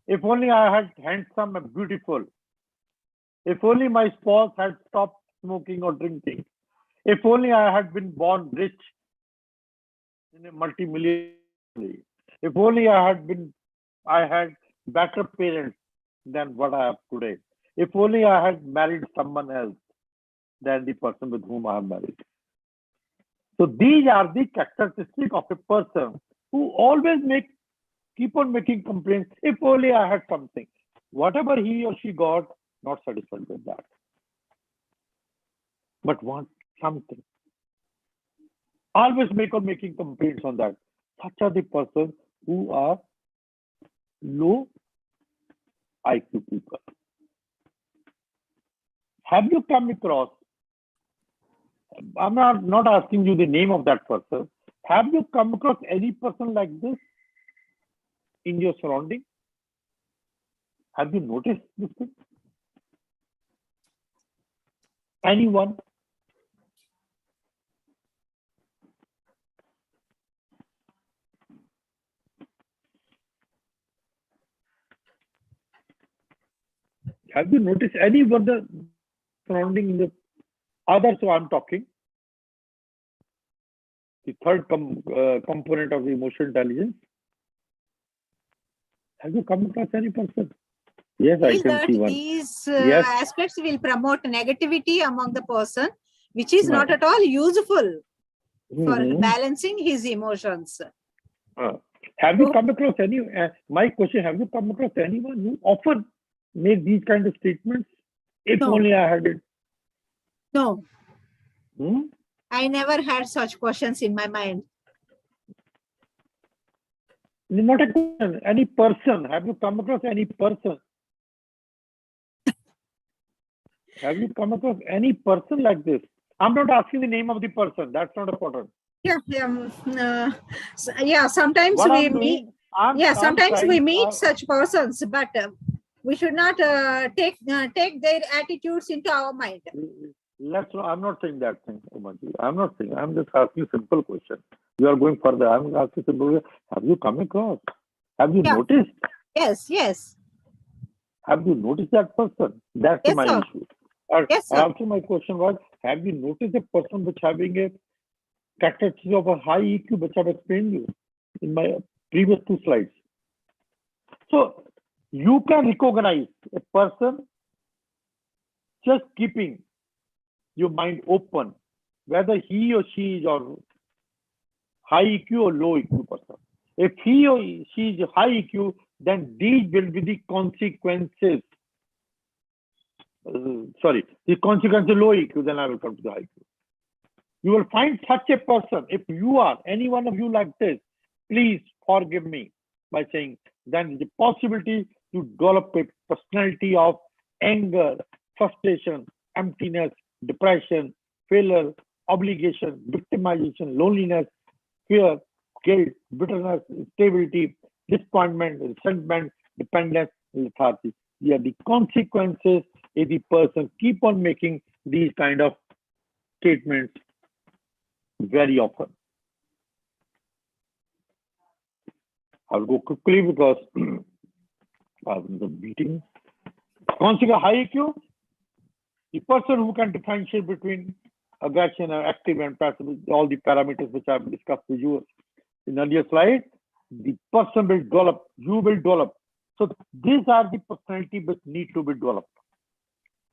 If only I had handsome and beautiful. If only my spouse had stopped smoking or drinking. If only I had been born rich in a multi-million family. If only I had better parents than what I have today. If only I had married someone else than the person with whom I am married. So these are the characteristics of a person who always keep on making complaints. If only I had something. Whatever he or she got, not satisfied with that, but want something. Always making complaints on that. Such are the persons who are low IQ people. Have you come across? I'm not asking you the name of that person. Have you come across any person like this in your surrounding? Have you noticed this thing? Anyone? Have you noticed anyone the surrounding in the others who I'm talking? The third component of the emotional intelligence. Have you come across any person? Yes, I Feel can that see one. these Yes. aspects will promote negativity among the person, which is not Right. at all useful for Mhm. balancing his emotions. Have you come across any? My question: have you come across anyone who often make these kind of statements? If No. only I had it. No, Hmm? I never had such questions in my mind. Not a question. Any person? Have you come across any person? Have you come across any person like this? I'm not asking the name of the person. That's not important. Yeah, sometimes What we I'm meet. doing, I'm Sometimes we trying. meet such persons, but we should not take their attitudes into our mind. I'm not saying that thing, Umaji. I'm not saying. I'm just asking a simple question. You are going further. I'm asking simple question. Have you come across? Have you Yeah. noticed? Yes. Have you noticed that person? That's Yes, my sir. issue. And Yes, sir. also my question was, have you noticed a person which having a characteristic of a high EQ, which I've explained you in my previous 2 slides? So you can recognize a person just keeping your mind open, whether he or she is or high EQ or low EQ person. If he or she is high EQ, then these will be the consequences. The consequence of low EQ, then I will come to the high EQ. You will find such a person. If you are any one of you like this, please forgive me by saying then the possibility to develop a personality of anger, frustration, emptiness, depression, failure, obligation, victimization, loneliness, fear, guilt, bitterness, instability, disappointment, resentment, dependence, lethargy. These are the consequences if the person keep on making these kind of statements very often. I'll go quickly because I'm the meeting. Consider high IQ, the person who can differentiate between aggression and active and passive, all the parameters which I've discussed with you in earlier slide. The person will develop, you will develop. So these are the personality which need to be developed.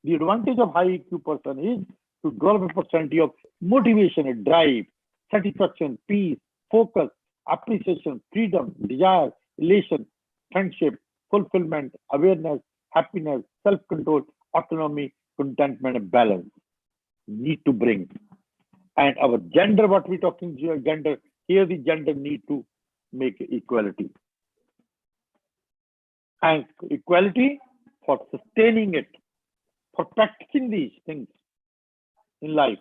The advantage of high IQ person is to develop a personality of motivation, a drive, satisfaction, peace, focus, appreciation, freedom, desire, elation, friendship, fulfillment, awareness, happiness, self-control, autonomy, contentment, and balance. need to bring. And our gender, what we talking gender, here the gender need to make equality. And equality for sustaining it, for practicing these things in life.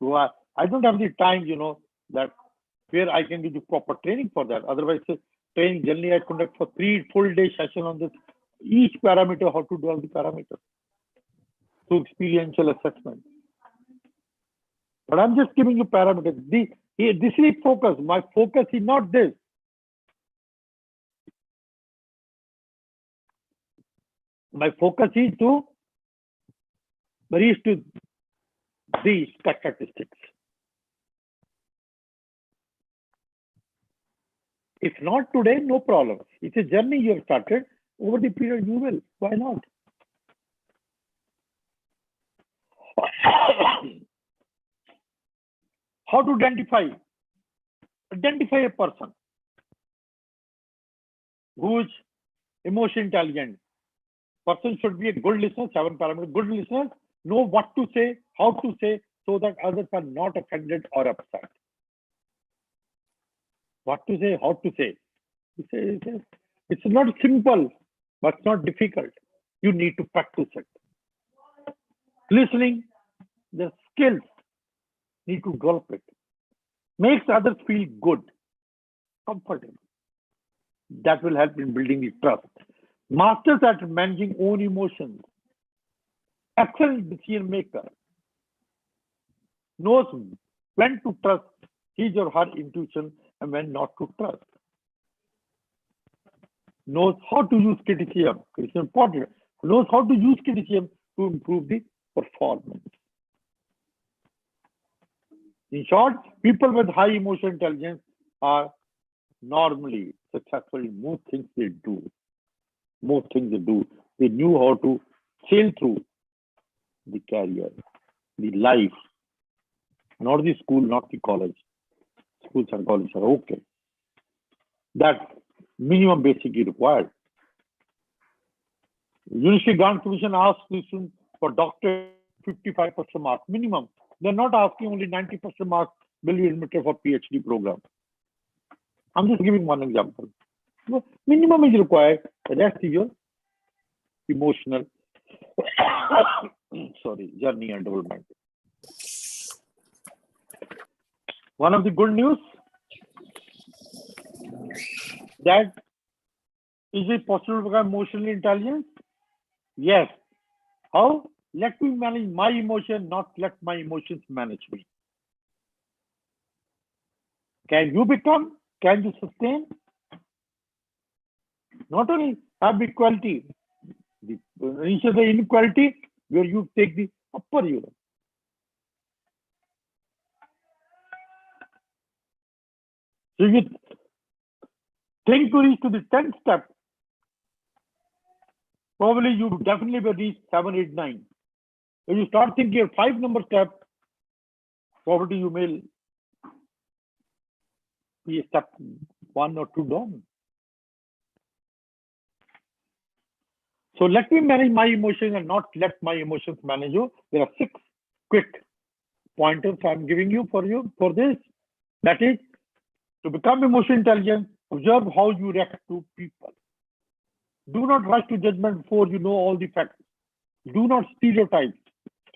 So I don't have the time, that where I can give you proper training for that. Otherwise, training generally I conduct for 3 full day session on this, each parameter, how to do all the parameters through experiential assessment. But I'm just giving you parameters. This is focus. My focus is not this. My focus is to reach to these statistics. If not today, no problem. It's a journey you have started. Over the period, you will. Why not? How to identify? Identify a person who is emotion intelligent. Person should be a good listener, 7 parameters. Good listener, know what to say, how to say, so that others are not offended or upset. What to say, how to say. It's not simple, but it's not difficult. You need to practice it. Listening, the skills need to develop it. Makes others feel good, comfortable. That will help in building the trust. Masters at managing own emotions. Excellent decision maker. Knows when to trust his or her intuition and when not to trust. Knows how to use criticism. It's important. Knows how to use criticism to improve the performance. In short, people with high emotional intelligence are normally successful in most things they do. Most things they do. They knew how to sail through the career, the life, not the school, not the college. Schools and colleges are okay. That minimum basically required. University Grant Commission asks students for doctor 55% marks minimum. They're not asking only 90% marks will be admitted for PhD program. I'm just giving one example. So minimum is required. The rest is your emotional journey and development. One of the good news that is it possible to become emotionally intelligent? Yes. How? Let me manage my emotion, not let my emotions manage me. Can you become? Can you sustain? Not only have equality, the inequality where you take the upper unit. So you think to reach to the 10th step, probably you definitely will reach 7, 8, 9. When you start thinking of 5 number step, probably you may be a step 1 or 2 down. So let me manage my emotions and not let my emotions manage you. There are 6 quick pointers I'm giving you for this. That is, to become emotionally intelligent, observe how you react to people. Do not rush to judgment before you know all the facts. Do not stereotype.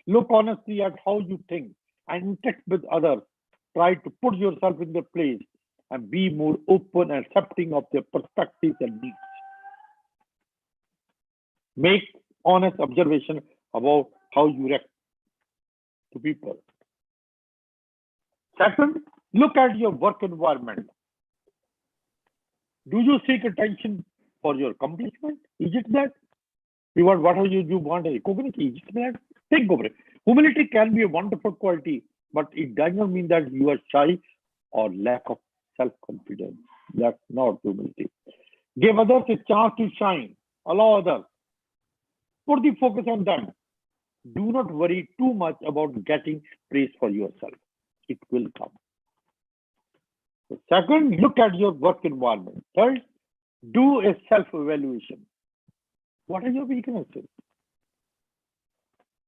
Look honestly at how you think and interact with others. Try to put yourself in their place and be more open and accepting of their perspectives and needs. Make honest observation about how you react to people. Second, look at your work environment. Do you seek attention for your accomplishment? Is it that? What are you want recognition? Is it that? Think over it. Humility can be a wonderful quality, but it does not mean that you are shy or lack of self-confidence. That's not humility. Give others a chance to shine. Allow others. Put the focus on them. Do not worry too much about getting praise for yourself. It will come. So second, look at your work environment. Third, do a self-evaluation. What are your weaknesses?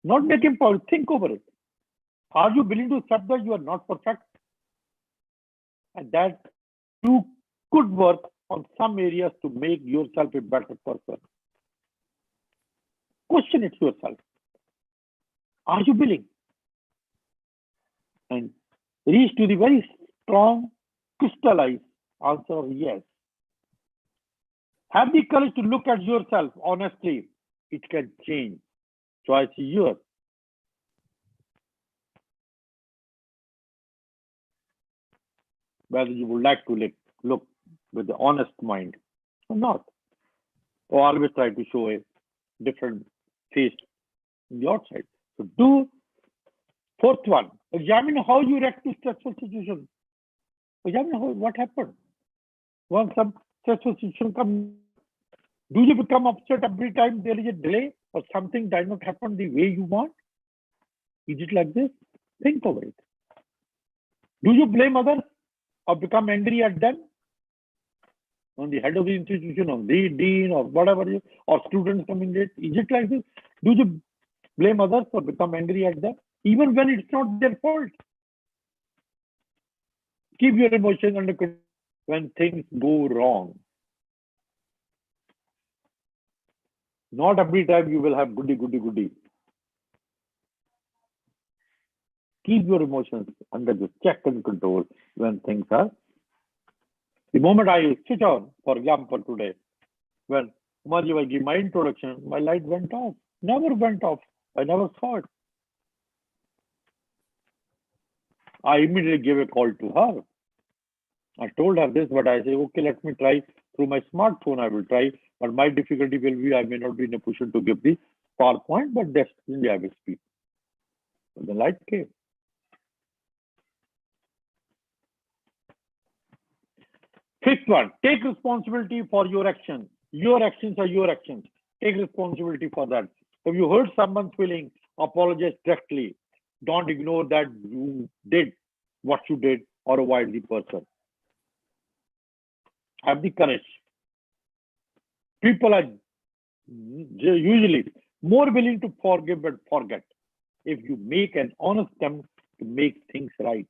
Not make him perfect. Think over it. Are you willing to accept that you are not perfect? And that you could work on some areas to make yourself a better person. Question it yourself. Are you willing? And reach to the very strong, crystallized answer of yes. Have the courage to look at yourself honestly. It can change. Choice is yours. Whether you would like to look with the honest mind or not. Or always try to show a different face in the outside. So do fourth one. Examine how you react to stressful situations. Examine what happened. Once some stressful situation comes, do you become upset every time there is a delay or something does not happen the way you want? Is it like this? Think over it. Do you blame others or become angry at them? On the head of the institution, on the dean or whatever, or students coming late? Is it like this? Do you blame others or become angry at them? Even when it's not their fault. Keep your emotions under control when things go wrong. Not every time you will have goody. Keep your emotions under the check and control when things are. The moment I switch on, for example, today, when Umaji gave my introduction, my light went off. Never went off. I never saw it. I immediately gave a call to her. I told her this, but I say, okay, let me try through my smartphone. I will try, but my difficulty will be I may not be in a position to give the PowerPoint, but definitely I will speak. But the light came. Fifth one, take responsibility for your actions. Your actions are your actions. Take responsibility for that. If you hurt someone's feeling, apologize directly. Don't ignore that you did what you did or avoid the person. Have the courage. People are usually more willing to forgive but forget if you make an honest attempt to make things right.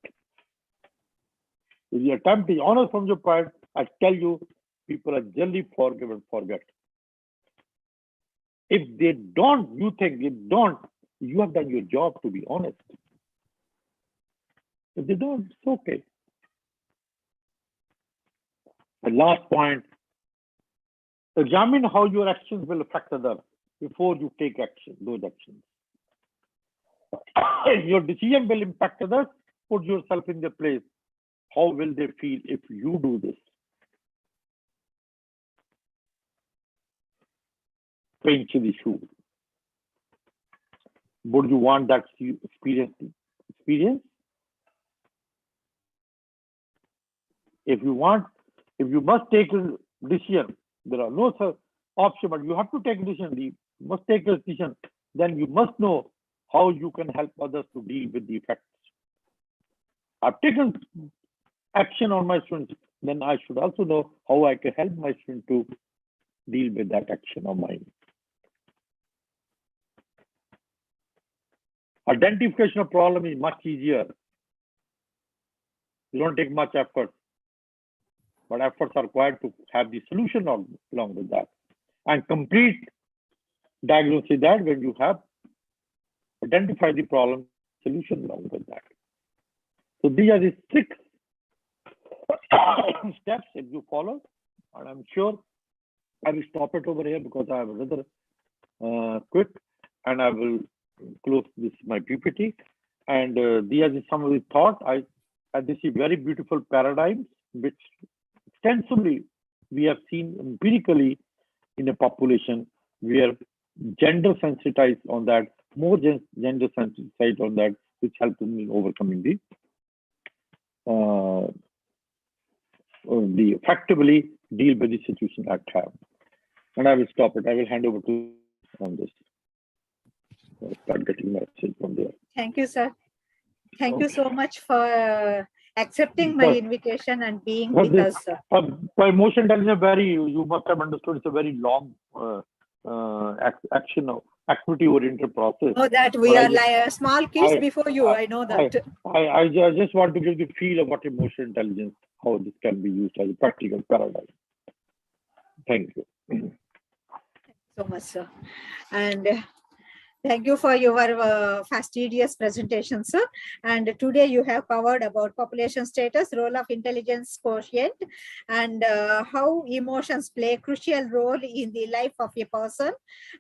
If your attempt is honest from your part, I tell you, people are generally forgive and forget. If they don't, you think they don't, you have done your job to be honest. If they don't, it's okay. The last point, examine how your actions will affect others before you take action, those actions. If your decision will impact others, put yourself in their place. How will they feel if you do this? Pinch the shoe. Would you want that experience? If you must take a decision, there are no option, but you have to take a decision. You must take a decision. Then you must know how you can help others to deal with the effects. I've taken action on my students, then I should also know how I can help my student to deal with that action of mine. Identification of problem is much easier. You don't take much effort, but efforts are required to have the solution along with that. And complete diagnosis that when you have identified the problem, solution along with that. So these are the 6 steps if you follow, and I'm sure I will stop it over here because I have another quick, and I will close this my PPT. And these are some of the thoughts. This is very beautiful paradigms which extensively we have seen empirically in a population where gender sensitized on that, more gender sensitized on that, which helps them in overcoming the effectively deal with the situation at hand. And I will stop it. I will hand over to on this. I'll start getting my message from there. Thank you, sir. Thank you so much for accepting my invitation and being with us, sir. By emotion intelligence, you must have understood it's a very long activity-oriented process. Oh, that we But are like small kids before you. I know that. I just want to give the feel of what emotional intelligence, how this can be used as a practical paradigm. Thank you. So much, sir. And thank you for your fastidious presentation, sir. And today you have covered about population status, role of intelligence quotient, and how emotions play a crucial role in the life of a person,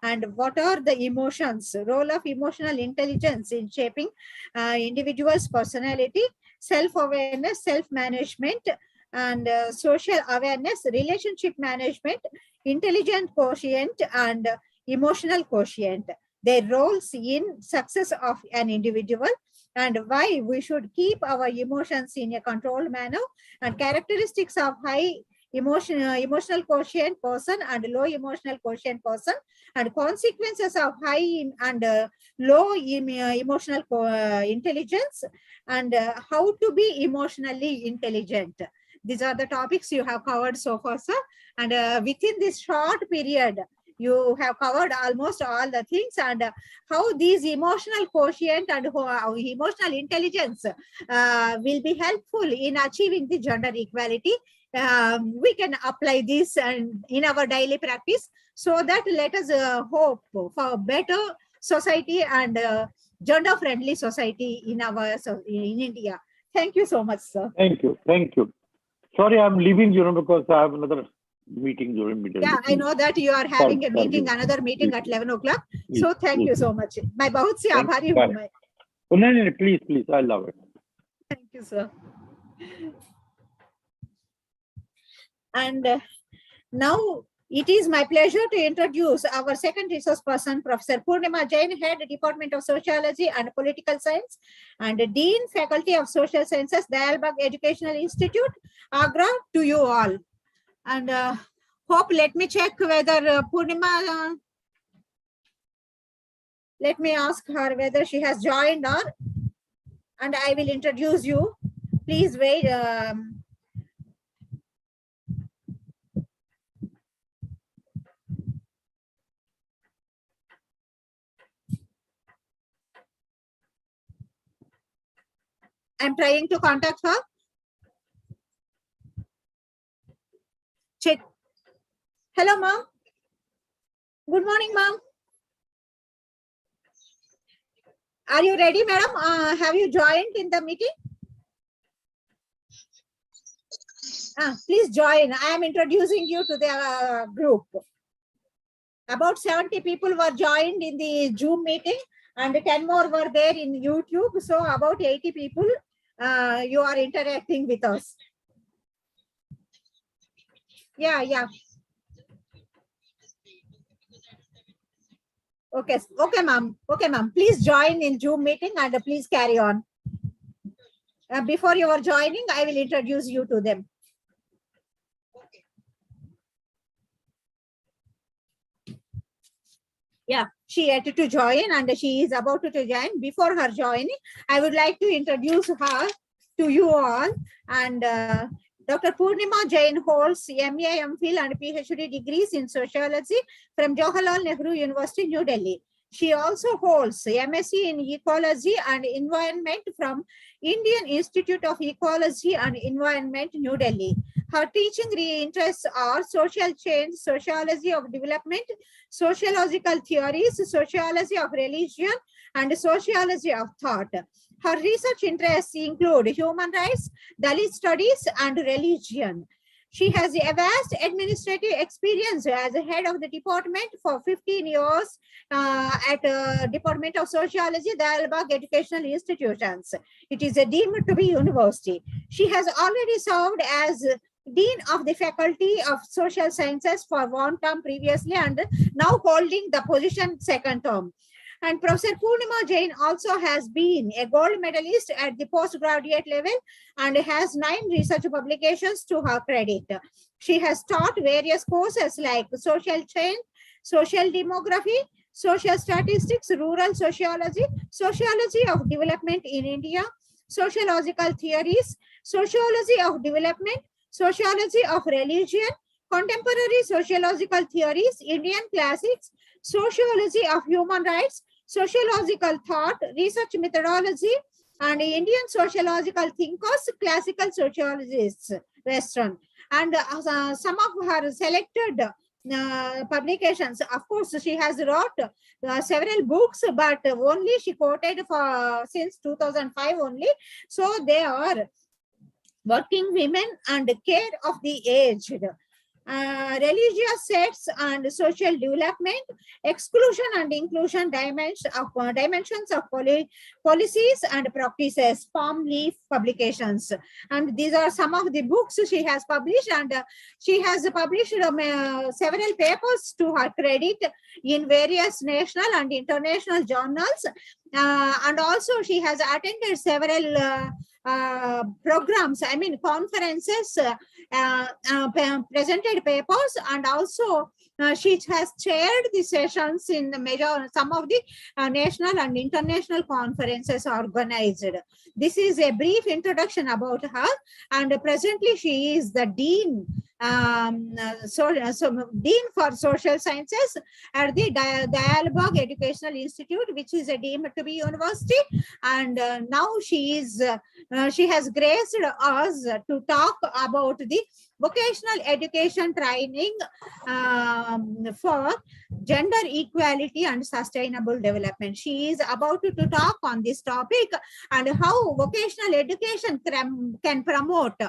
and what are the emotions, role of emotional intelligence in shaping individual's personality, self-awareness, self-management, and social awareness, relationship management, intelligent quotient, and emotional quotient, their roles in success of an individual, and why we should keep our emotions in a controlled manner, and characteristics of high emotional quotient person and low emotional quotient person, and consequences of high and low emotional intelligence, and how to be emotionally intelligent. These are the topics you have covered so far, sir. And within this short period, you have covered almost all the things, and how these emotional quotient and emotional intelligence will be helpful in achieving the gender equality. We can apply this and in our daily practice, so that let us hope for better society and gender-friendly society in in India. Thank you so much, sir. Thank you. Thank you. Sorry, I'm leaving, because I have another meeting during meeting. Yeah, I know that you are having a meeting, another meeting at 11 o'clock. So thank you so much. मैं बहुत सी आभारी हूँ मैं. No, please, I love it. Thank you, sir. And now it is my pleasure to introduce our second resource person, Professor Purnima Jain, Head, Department of Sociology and Political Science, and Dean, Faculty of Social Sciences, Dayal Educational Institute, Agra, to you all. And hope, let me check whether Purnima, let me ask her whether she has joined or, and I will introduce you. Please wait. I'm trying to contact her. Check. Hello, ma'am. Good morning, ma'am. Are you ready, madam? Have you joined in the meeting? Please join. I am introducing you to the group. About 70 people were joined in the Zoom meeting, and 10 more were there in YouTube. So about 80 people, you are interacting with us. Yeah. Okay, ma'am. Please join in Zoom meeting and please carry on. Before you are joining, I will introduce you to them. Yeah, she had to join and she is about to join. Before her joining, I would like to introduce her to you all. And Dr. Purnima Jain holds MA, MPhil and PhD degrees in sociology from Jawaharlal Nehru University, New Delhi. She also holds MSc in Ecology and Environment from Indian Institute of Ecology and Environment, New Delhi. Her teaching interests are social change, sociology of development, sociological theories, sociology of religion, and sociology of thought. Her research interests include human rights, Dalit studies, and religion. She has a vast administrative experience as a head of the department for 15 years at Department of Sociology, Dayal Educational Institutions. It is deemed to be university. She has already served as Dean of the Faculty of Social Sciences for one term previously and now holding the position second term. And Professor Purnima Jain also has been a gold medalist at the postgraduate level and has 9 research publications to her credit. She has taught various courses like social change, social demography, social statistics, rural sociology, sociology of development in India, sociological theories, sociology of development, sociology of religion, contemporary sociological theories, Indian classics, sociology of human rights, sociological thought, research methodology, and Indian sociological thinkers, classical sociologists, Western. And some of her selected publications, of course, she has wrote several books, but only she quoted for since 2005 only. So they are Working Women and Care of the Aged, religious sects and social development, exclusion and inclusion dimensions of policies and practices, palm leaf publications. And these are some of the books she has published, and she has published several papers to her credit in various national and international journals. And also she has attended several programs, I mean conferences, presented papers, and also she has chaired the sessions in the some of the national and international conferences organized. This is a brief introduction about her, and presently she is the Dean, Dean for Social Sciences at the Dialogue Educational Institute, which is a deemed to be university. And now she has graced us to talk about the vocational education training for gender equality and sustainable development. She is about to talk on this topic and how vocational education can promote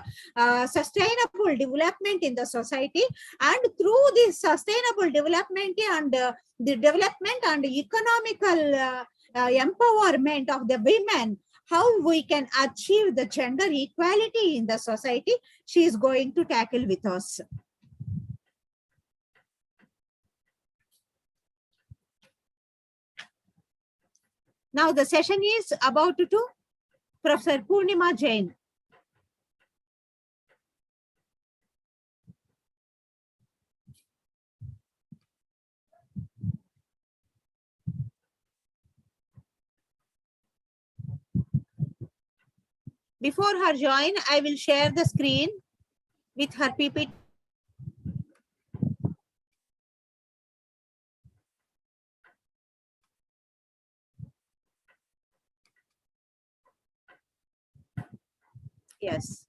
sustainable development in the society, and through this sustainable development and the development and economical empowerment of the women, how we can achieve the gender equality in the society, she is going to tackle with us. Now the session is about to Professor Purnima Jain. Before her join, I will share the screen with her PPT. Yes.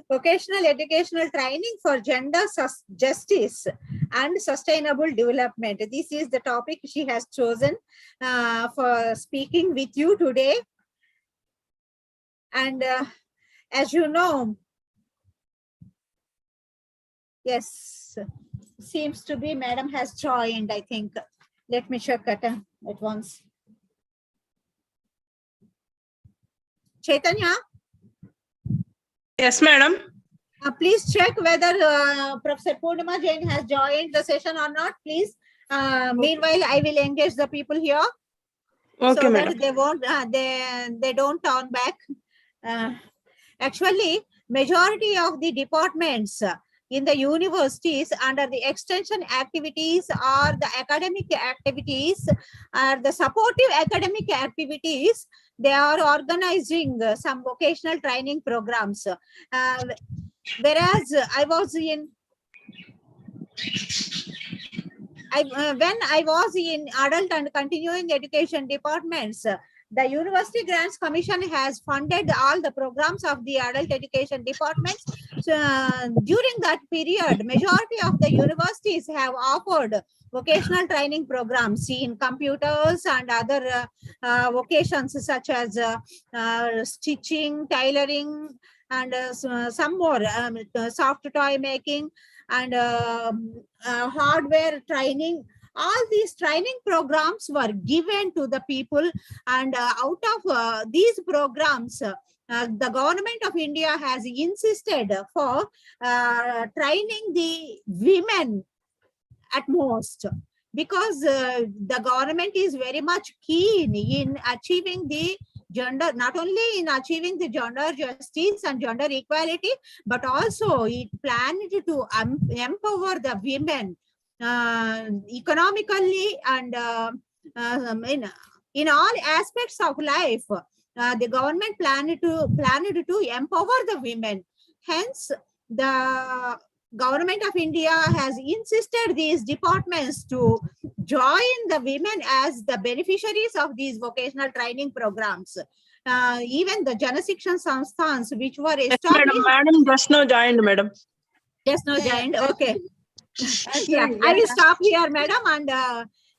Vocational educational training for gender justice and sustainable development. This is the topic she has chosen for speaking with you today. And as you know, yes, seems to be Madam has joined, I think. Let me check at once. Chaitanya? Yes, madam. Please check whether Professor Purnima Jain has joined the session or not, please. Meanwhile, I will engage the people here. Okay, so madam. that they won't, they don't turn back. Actually, majority of the departments in the universities under the extension activities or the academic activities or the supportive academic activities, they are organizing some vocational training programs. Whereas I was in, when I was in adult and continuing education departments, the University Grants Commission has funded all the programs of the adult education departments. So, during that period, majority of the universities have offered vocational training programs in computers and other vocations such as stitching, tailoring, and some more, soft toy making and hardware training. All these training programs were given to the people, and out of these programs, the government of India has insisted for training the women at most, because the government is very much keen in achieving the gender, not only in achieving the gender justice and gender equality, but also it planned to empower the women economically and in all aspects of life. The government planned to empower the women. Hence, the Government of India has insisted these departments to join the women as the beneficiaries of these vocational training programs. Even the Janasikshan Sanstans, which were Yes, established, madam just now joined, madam. just now joined. Okay. I've Yeah, joined, I will yeah. stop here, madam.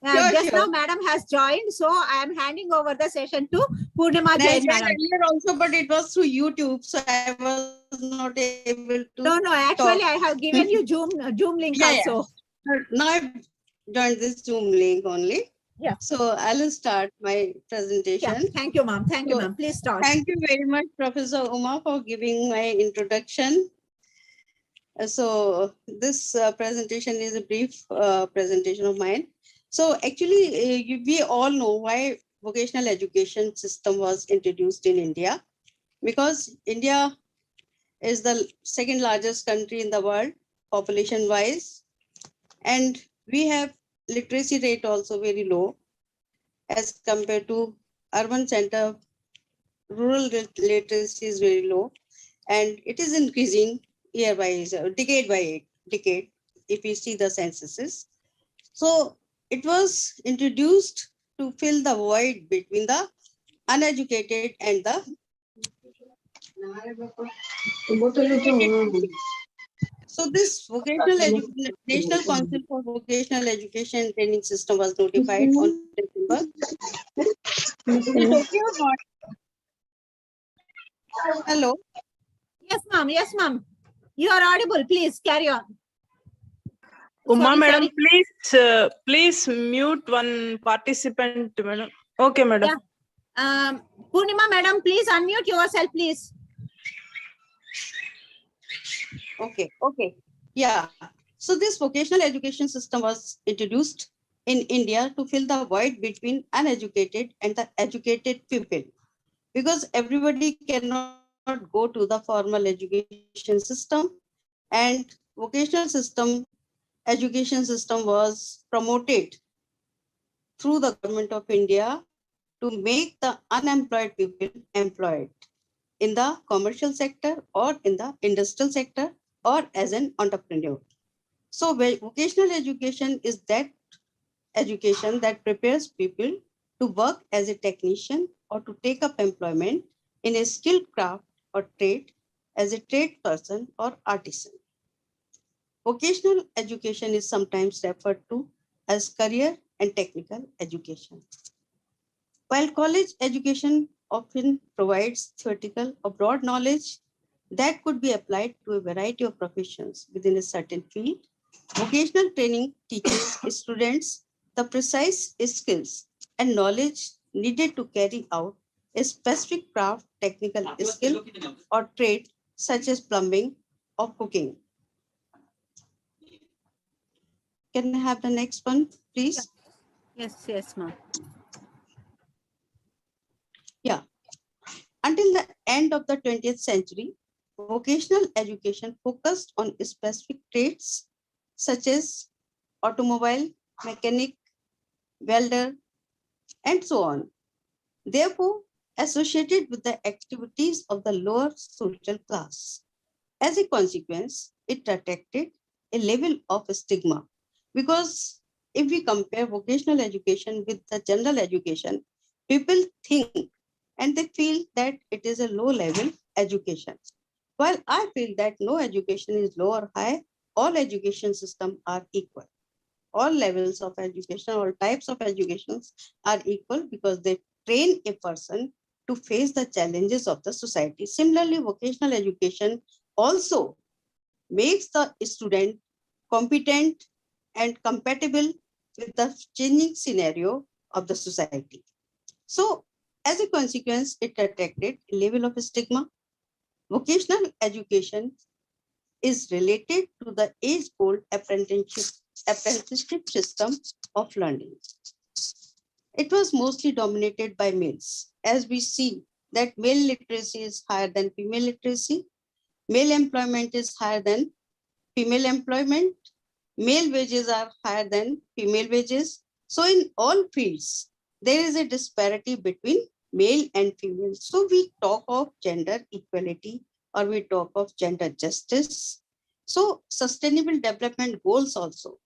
And just Sure. now, madam has joined. So I am handing over the session to Purnima I Jain, joined madam. earlier also, but it was through YouTube, so I was not able to. No, actually, I have given you Zoom link Yeah, also. Now I've joined this Zoom link only. Yeah. So I'll start my Yeah, presentation. thank you, ma'am. Thank you, So, ma'am. Please start. Thank you very much, Professor Uma, for giving my introduction. So this presentation is a brief presentation of mine. So actually, we all know why vocational education system was introduced in India, because India is the second largest country in the world, population wise, and we have literacy rate also very low as compared to urban center. Rural literacy is very low, and it is increasing year by year, decade by decade, if you see the censuses. So it was introduced to fill the void between the uneducated and the so this vocational education, National Council for Vocational Education and Training System was notified on December. Is it okay or not? Hello. Yes, ma'am. Yes, ma'am. You are audible. Please carry on. Uma, Sorry, madam, sorry. please mute one participant, madam. Okay, madam. Yeah. Purnima, madam, please unmute yourself, please. Okay. Yeah. So this vocational education system was introduced in India to fill the void between uneducated and the educated people, because everybody cannot go to the formal education system, and vocational system education system was promoted through the government of India to make the unemployed people employed in the commercial sector or in the industrial sector or as an entrepreneur. So vocational education is that education that prepares people to work as a technician or to take up employment in a skilled craft or trade as a trade person or artisan. Vocational education is sometimes referred to as career and technical education. While college education often provides theoretical or broad knowledge that could be applied to a variety of professions within a certain field, vocational training teaches students the precise skills and knowledge needed to carry out a specific craft, technical skill, or trade such as plumbing or cooking. Can I have the next one, please? Yes, ma'am. Yeah. Until the end of the 20th century, vocational education focused on specific trades such as automobile, mechanic, welder, and so on. Therefore, associated with the activities of the lower social class. As a consequence, it attracted a level of stigma, because if we compare vocational education with the general education, people think and they feel that it is a low level education. While I feel that no education is low or high, all education systems are equal. All levels of education, all types of educations are equal because they train a person to face the challenges of the society. Similarly, vocational education also makes the student competent and compatible with the changing scenario of the society. So, as a consequence, it attracted a level of stigma. Vocational education is related to the age-old apprenticeship system of learning. It was mostly dominated by males. As we see that male literacy is higher than female literacy, male employment is higher than female employment, male wages are higher than female wages. So in all fields, there is a disparity between male and female. So we talk of gender equality or we talk of gender justice. So sustainable development goals also,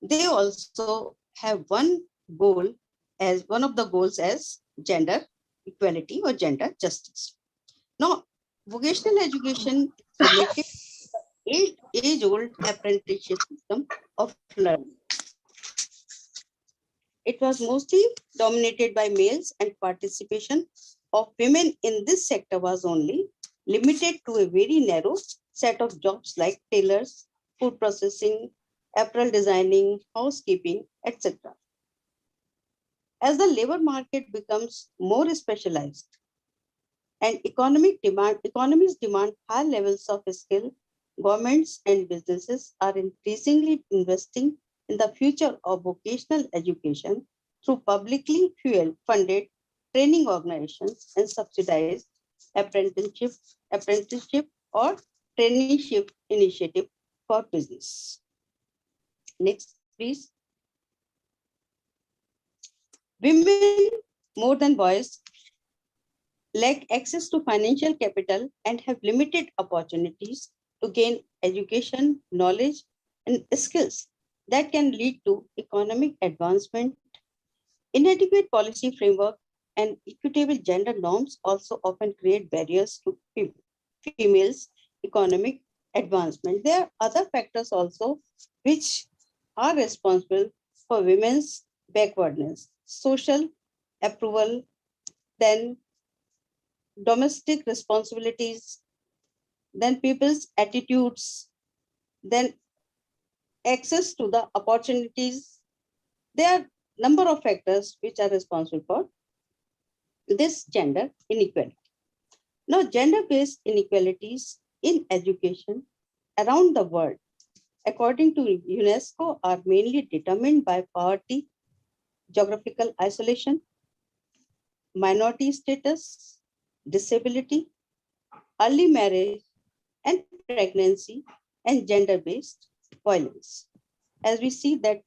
they also have one goal as one of the goals as gender equality or gender justice. Now, vocational education is related to age-old apprenticeship system of learning. It was mostly dominated by males, and participation of women in this sector was only limited to a very narrow set of jobs like tailors, food processing, apparel designing, housekeeping, etc. As the labor market becomes more specialized and economies demand high levels of skill, governments and businesses are increasingly investing in the future of vocational education through publicly funded training organizations and subsidized apprenticeship, apprenticeship or traineeship initiative for business. Next, please. Women more than boys lack access to financial capital and have limited opportunities to gain education, knowledge, and skills that can lead to economic advancement. Inadequate policy framework and equitable gender norms also often create barriers to females' economic advancement. There are other factors also which are responsible for women's backwardness: social approval, then domestic responsibilities, then people's attitudes, then access to the opportunities. There are number of factors which are responsible for this gender inequality. Now, gender-based inequalities in education around the world, according to UNESCO, are mainly determined by poverty, geographical isolation, minority status, disability, early marriage and pregnancy, and gender-based violence. As we see that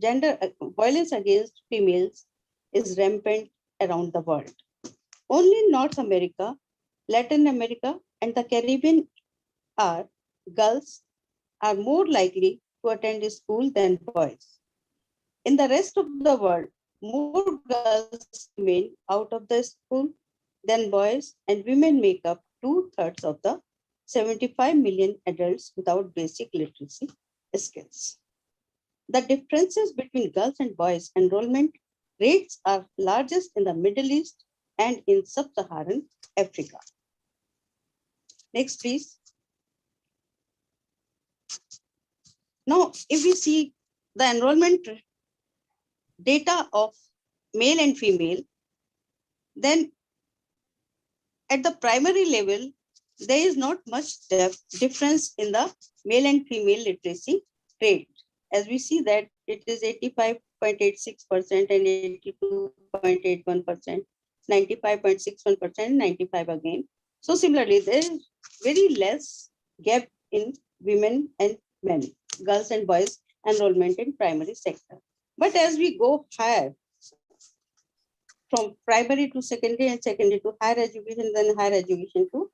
gender violence against females is rampant around the world. Only North America, Latin America, and the Caribbean girls are more likely to attend school than boys. In the rest of the world, more girls remain out of the school than boys, and women make up 2/3 of the 75 million adults without basic literacy skills. The differences between girls and boys enrollment rates are largest in the Middle East and in sub-Saharan Africa. Next, please. Now, if we see the enrollment data of male and female, then at the primary level, there is not much difference in the male and female literacy rate. As we see that it is 85.86% and 82.81%, 95.61%, 95 again. So similarly, there is very less gap in women and men, girls and boys enrollment in primary sector. But as we go higher, from primary to secondary and secondary to higher education, then higher education to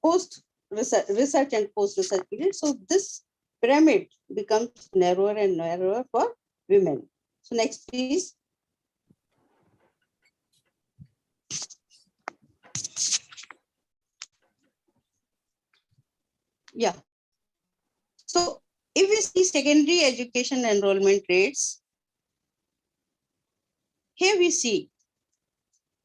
post research and post research period. So this pyramid becomes narrower and narrower for women. So next, please. Yeah. So if we see secondary education enrollment rates, here we see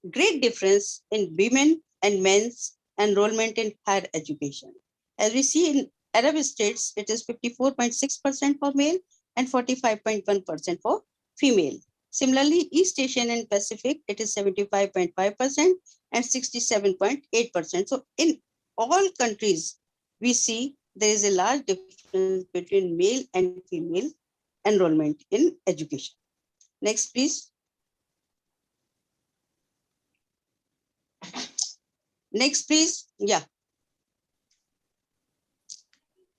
great difference in women and men's enrollment in higher education. As we see in Arab states, it is 54.6% for male and 45.1% for female. Similarly, East Asian and Pacific, it is 75.5% and 67.8%. So in all countries, we see there is a large difference between male and female enrollment in education. Next, please. Next, please. Yeah.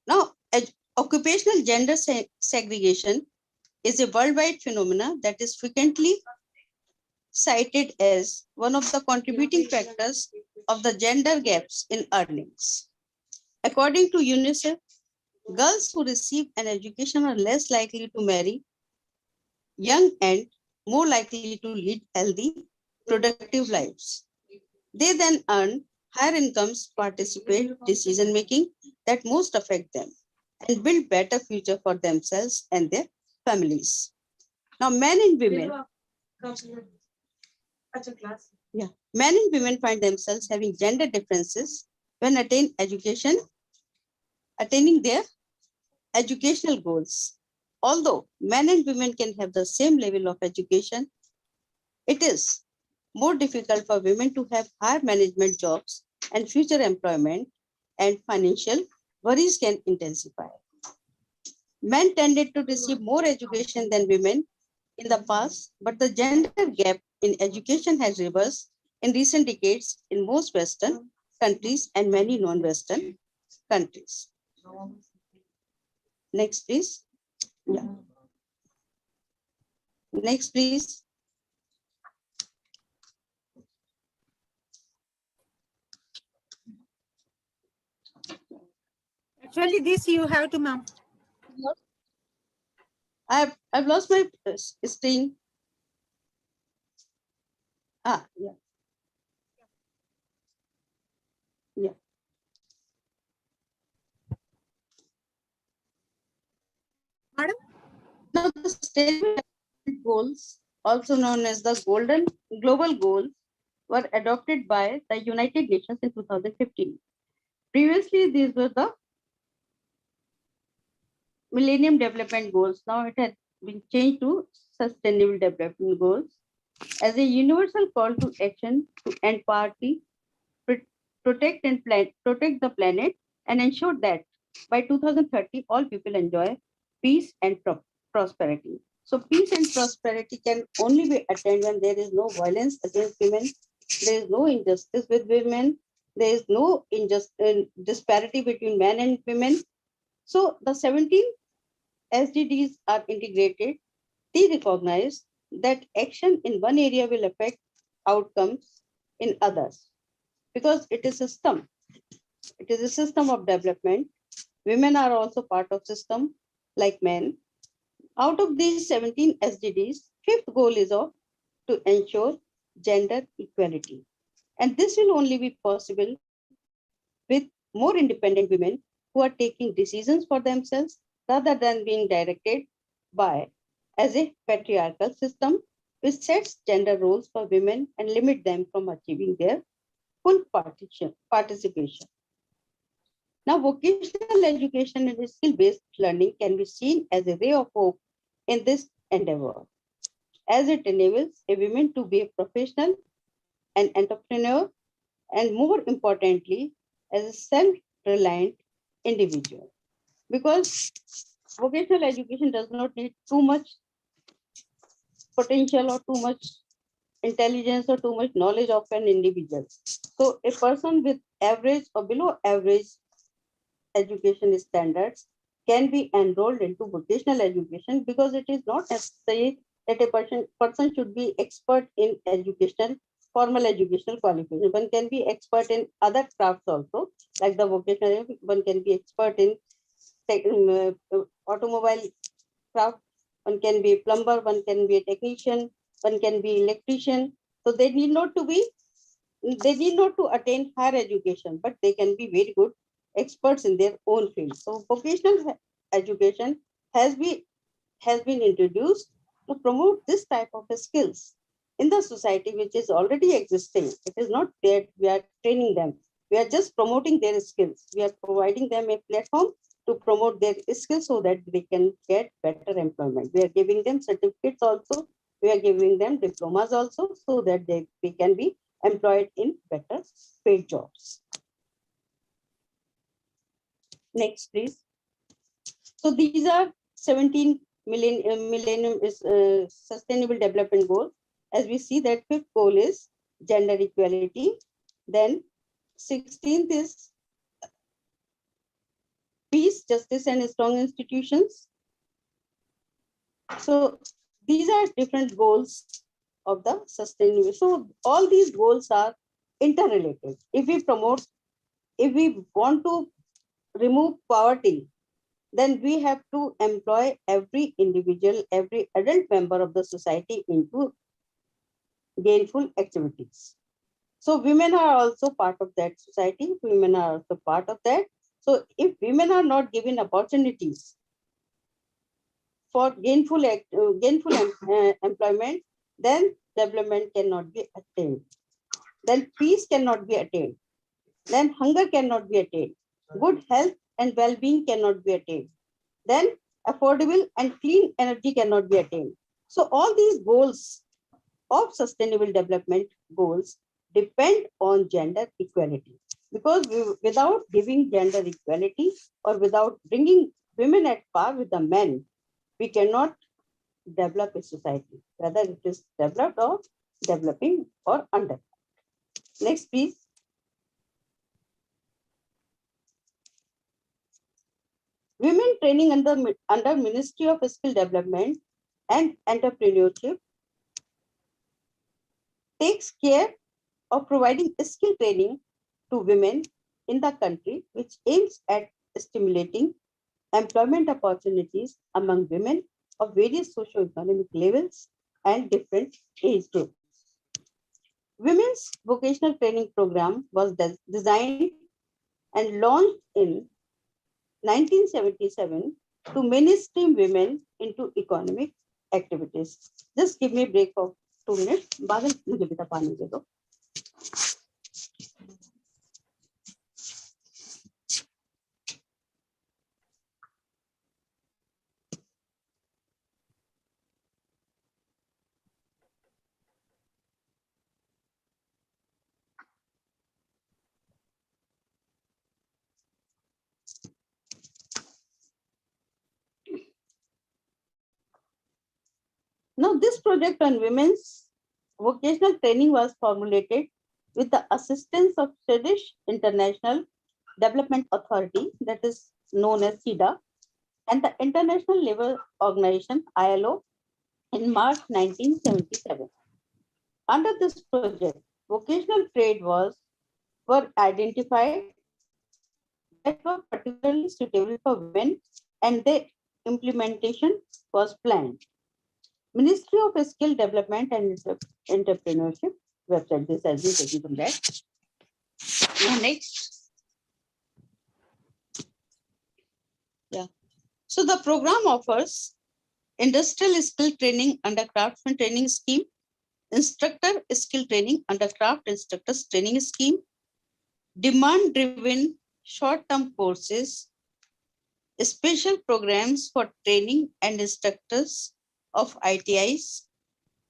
Now, occupational gender segregation is a worldwide phenomenon that is frequently cited as one of the contributing factors of the gender gaps in earnings. According to UNICEF, Girls who receive an education are less likely to marry young and more likely to lead healthy, productive lives. They then earn higher incomes, participate decision making that most affect them, and build better future for themselves and their families. Now, men and women, men and women find themselves having gender differences when attaining their educational goals. Although men and women can have the same level of education, it is more difficult for women to have higher management jobs and future employment, and financial worries can intensify. Men tended to receive more education than women in the past, but the gender gap in education has reversed in recent decades in most Western countries and many non-Western countries. Next, please. Yeah. Next, please. Actually, this you have to, ma'am. I've lost my screen. Yeah. Yeah. Madam? Now, the sustainable goals, also known as the Golden Global Goals, were adopted by the United Nations in 2015. Previously, these were the Millennium Development Goals. Now it has been changed to Sustainable Development Goals as a universal call to action to end poverty, protect the planet, and ensure that by 2030 all people enjoy peace and prosperity. So peace and prosperity can only be attained when there is no violence against women, there is no injustice with women, there is no disparity between men and women. So the 17 SDGs are integrated. They recognize that action in one area will affect outcomes in others because it is a system. It is a system of development. Women are also part of system like men. Out of these 17 SDGs, fifth goal is to ensure gender equality. And this will only be possible with more independent women who are taking decisions for themselves rather than being directed by as a patriarchal system which sets gender roles for women and limit them from achieving their full participation. Now, vocational education and skill-based learning can be seen as a ray of hope in this endeavor, as it enables a woman to be a professional, an entrepreneur, and more importantly, as a self-reliant individual. Because vocational education does not need too much potential or too much intelligence or too much knowledge of an individual. So a person with average or below average education standards can be enrolled into vocational education because it is not necessary that a person should be expert in educational, formal educational qualification. One can be expert in other crafts also, like the vocational, one can be expert in automobile craft, one can be a plumber, one can be a technician, one can be electrician. So they need not to attain higher education, but they can be very good experts in their own field. So vocational education has been introduced to promote this type of skills in the society which is already existing. It is not that we are training them. We are just promoting their skills. We are providing them a platform to promote their skills so that they can get better employment. We are giving them certificates also. We are giving them diplomas also so that they can be employed in better paid jobs. Next, please. So these are 17 millennium sustainable development goals. As we see that fifth goal is gender equality. Then 16th is peace, justice, and strong institutions. So these are different goals of the sustainable. So all these goals are interrelated. If we want to remove poverty, then we have to employ every individual, every adult member of the society into gainful activities. So women are also part of that society. Women are also part of that. So if women are not given opportunities for gainful employment, then development cannot be attained. Then peace cannot be attained. Then hunger cannot be attained. Good health and well-being cannot be attained. Then affordable and clean energy cannot be attained. So all these goals of sustainable development goals depend on gender equality. Because without giving gender equality or without bringing women at par with the men, we cannot develop a society, whether it is developed or developing or under. Next, please. Women training under Ministry of Skill Development and Entrepreneurship takes care of providing skill training to women in the country, which aims at stimulating employment opportunities among women of various socio-economic levels and different age groups. Women's vocational training program was designed and launched in 1977 to mainstream women into economic activities. Just give me a break of 2 minutes. बादल मुझे बेटा पानी दे दो. Now, this project on women's vocational training was formulated with the assistance of Swedish International Development Authority, that is known as SIDA, and the International Labour Organization, ILO, in March 1977. Under this project, vocational trade were identified that were particularly suitable for women, and their implementation was planned. Ministry of Skill Development and Entrepreneurship website. This has been taken from that. Now next. Yeah. So the program offers industrial skill training under craftsman training scheme, instructor skill training under craft instructors training scheme, demand-driven short-term courses, special programs for training and instructors of ITIs,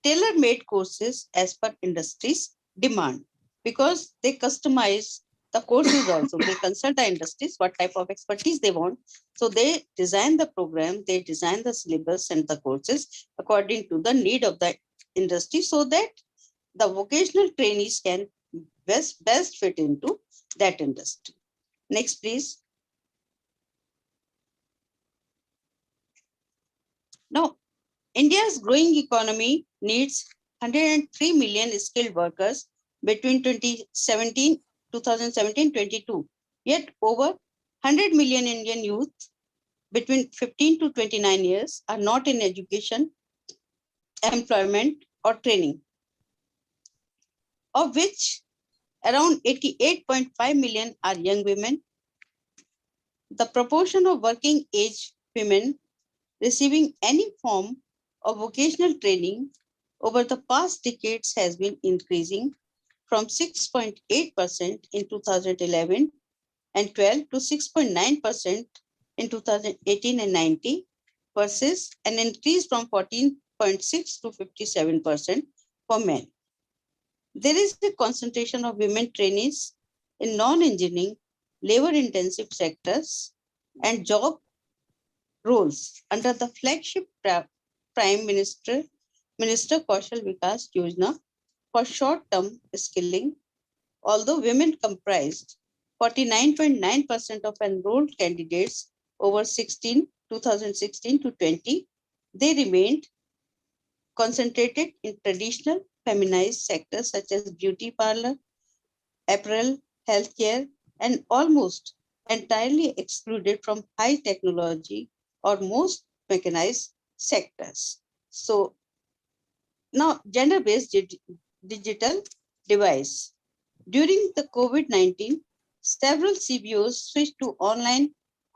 tailor-made courses as per industry's demand, because they customize the courses also. They consult the industries what type of expertise they want. So they design the program, they design the syllabus and the courses according to the need of the industry, so that the vocational trainees can best fit into that industry. Next, please. Now, India's growing economy needs 103 million skilled workers between 2017-22. Yet over 100 million Indian youth between 15 to 29 years are not in education, employment, or training, of which around 88.5 million are young women. The proportion of working age women receiving any form of vocational training over the past decades has been increasing from 6.8% in 2011 and 12 to 6.9% in 2018 and 19, versus an increase from 14.6 to 57% for men. There is a concentration of women trainees in non-engineering, labor-intensive sectors and job roles under the flagship Prime Minister Kaushal Vikas Yojana for short-term skilling. Although women comprised 49.9% of enrolled candidates over 2016 to 20, they remained concentrated in traditional feminized sectors such as beauty parlor, apparel, healthcare, and almost entirely excluded from high technology or most mechanized sectors. So now gender-based digital device. During the COVID-19, several CBOs switched to online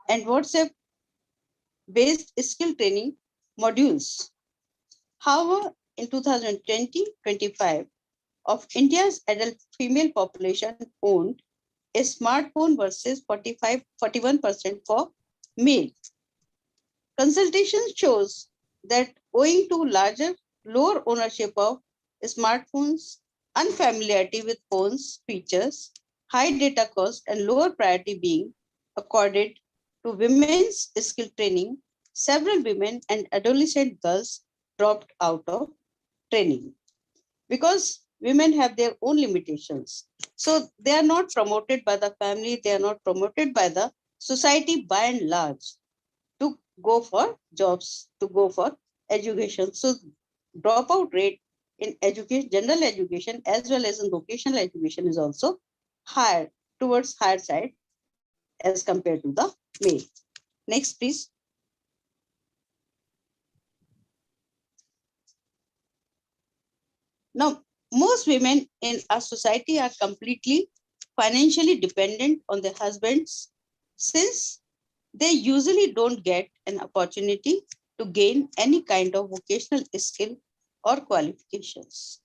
and WhatsApp-based skill training modules. However, in 2020-25, of India's adult female population owned a smartphone versus 41% for male. Consultation shows that owing to lower ownership of smartphones, unfamiliarity with phones features, high data cost, and lower priority being accorded to women's skill training, several women and adolescent girls dropped out of training because women have their own limitations. So they are not promoted by the family, they are not promoted by the society by and large to go for jobs, to go for education. So dropout rate in education, general education, as well as in vocational education is also higher, towards higher side as compared to the male. Next, please. Now, most women in our society are completely financially dependent on their husbands since they usually don't get an opportunity to gain any kind of vocational skill or qualifications.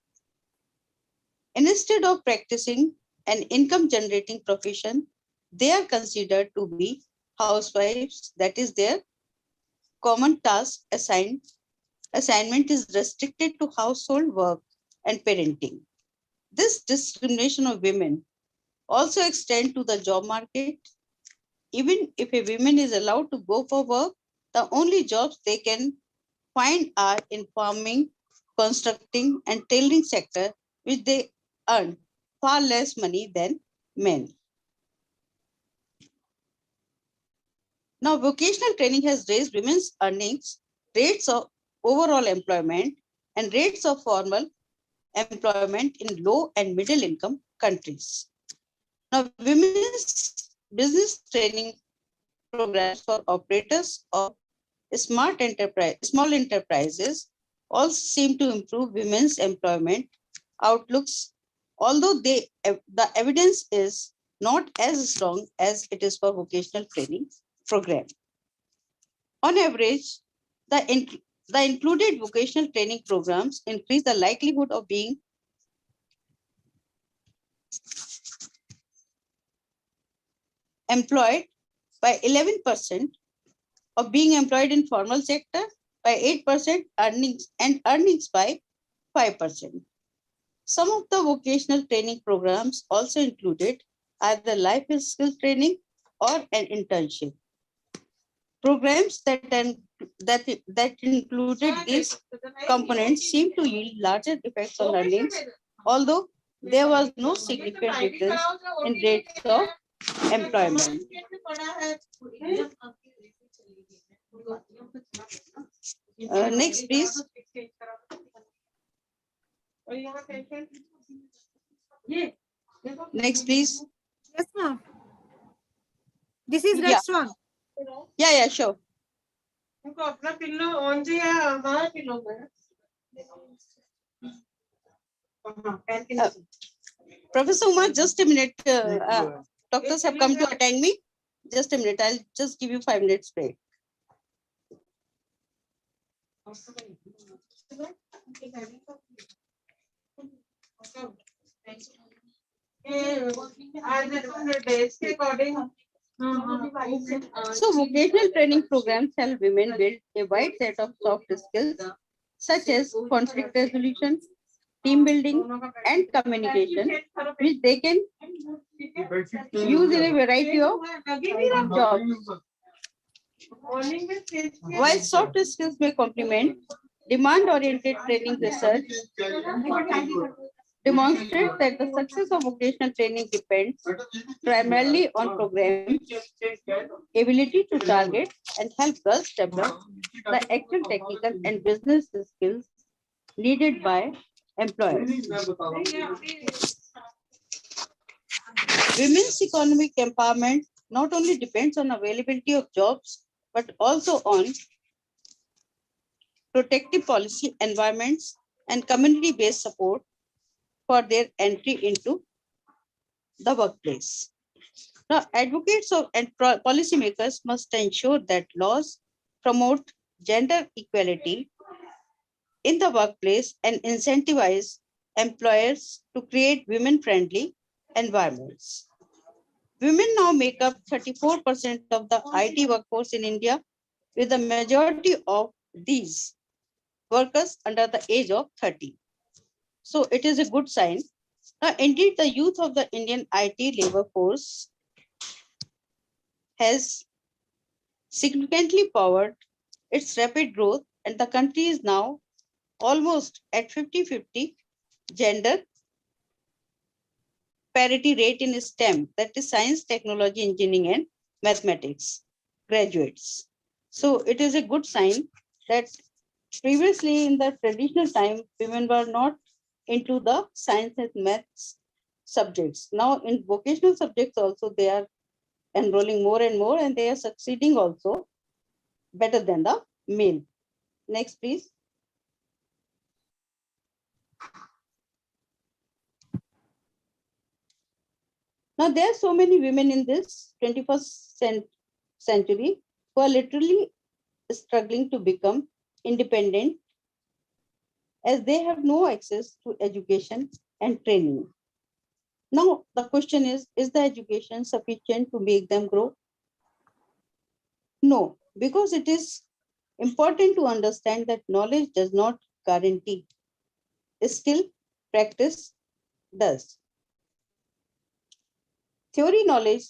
And instead of practicing an income generating profession, they are considered to be housewives. That is their common task assignment is restricted to household work and parenting. This discrimination of women also extends to the job market. Even if a woman is allowed to go for work, the only jobs they can find are in farming, constructing, and tailoring sector, which they earn far less money than men. Now, vocational training has raised women's earnings, rates of overall employment, and rates of formal employment in low and middle income countries. Now, women's business training programs for operators of small enterprises also seem to improve women's employment outlooks, although the evidence is not as strong as it is for vocational training program. On average, the included vocational training programs increase the likelihood of being employed by 11%, of being employed in formal sector by 8%, earnings by 5%. Some of the vocational training programs also included either life skill training or an internship. Programs that included these components seem to yield larger effects on earnings, although there was no significant difference in rates of employment. Next, please. Next, please. Yes, ma'am. This is next one. Yeah, sure. Professor Umar, just a minute. Doctors have come to attend me. Just a minute. I'll just give you 5 minutes break. So vocational training programs help women build a wide set of soft skills such as conflict resolution, team building, and communication, which they can use in a variety of jobs. While soft skills may complement, demand-oriented training research demonstrates that the success of vocational training depends primarily on programs, ability to target and help girls develop the actual technical and business skills needed by employers. Women's economic empowerment not only depends on availability of jobs, but also on protective policy environments and community-based support for their entry into the workplace. Now, advocates and policymakers must ensure that laws promote gender equality in the workplace and incentivize employers to create women-friendly environments. Women now make up 34% of the IT workforce in India, with the majority of these workers under the age of 30. So it is a good sign. Now, indeed, the youth of the Indian IT labor force has significantly powered its rapid growth, and the country is now almost at 50-50 gender parity rate in STEM, that is science, technology, engineering, and mathematics graduates. So it is a good sign that previously in the traditional time, women were not into the science and maths subjects. Now in vocational subjects also, they are enrolling more and more, and they are succeeding also better than the male. Next, please. Now, there are so many women in this 21st century who are literally struggling to become independent, as they have no access to education and training. Now, the question is the education sufficient to make them grow? No, because it is important to understand that knowledge does not guarantee. Skill, practice does. Theory knowledge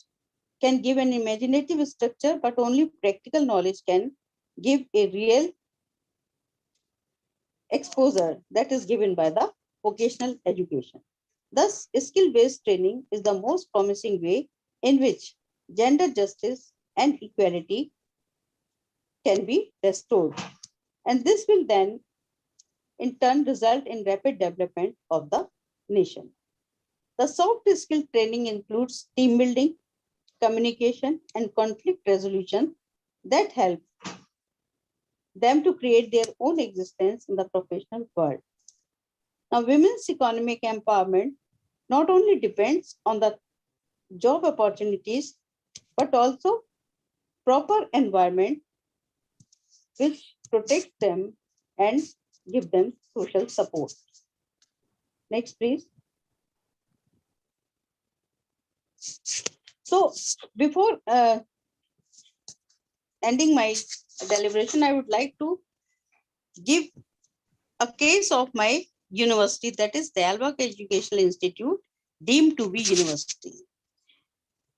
can give an imaginative structure, but only practical knowledge can give a real exposure that is given by the vocational education. Thus, skill-based training is the most promising way in which gender justice and equality can be restored. And this will then, in turn, result in rapid development of the nation. The soft skill training includes team building, communication, and conflict resolution that help them to create their own existence in the professional world. Now, women's economic empowerment not only depends on the job opportunities, but also proper environment which protects them and give them social support. Next, please. So before ending my deliberation, I would like to give a case of my university, that is the Albach Educational Institute, deemed to be university.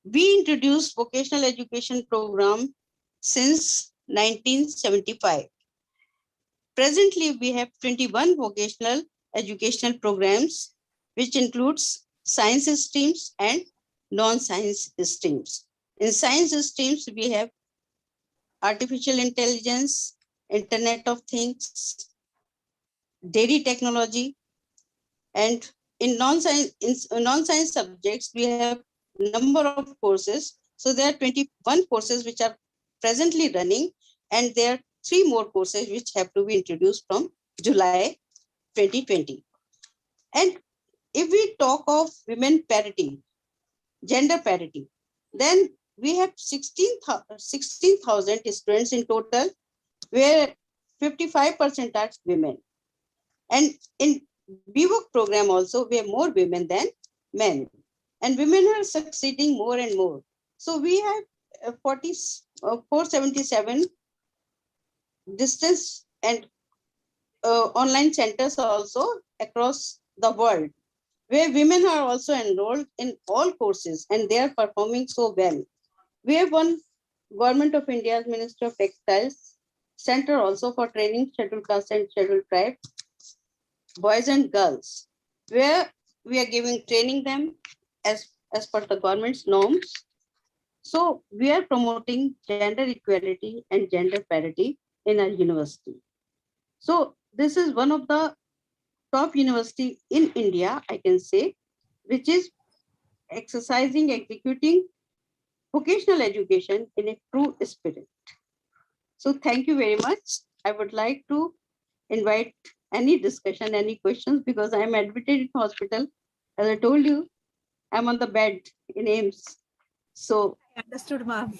We introduced vocational education program since 1975. Presently, we have 21 vocational educational programs, which includes science streams and non-science streams. In science streams, we have artificial intelligence, Internet of Things, dairy technology, and in non-science subjects, we have number of courses. So there are 21 courses which are presently running, and there are 3 more courses which have to be introduced from July 2020. And if we talk of women parity, gender parity, then we have 16,000 students in total, where 55% are women. And in BVOC program also, we have more women than men. And women are succeeding more and more. So we have 477 distance and online centers also across the world, where women are also enrolled in all courses, and they are performing so well. We have one Government of India's Ministry of Textiles Center also for training scheduled caste and scheduled tribe boys and girls, where we are giving training them as per the government's norms. So we are promoting gender equality and gender parity in our university. So this is one of the top university in India, I can say, which is executing vocational education in a true spirit. So thank you very much. I would like to invite any discussion, any questions, because I am admitted in hospital. As I told you, I'm on the bed in AIMS. So Understood, ma'am.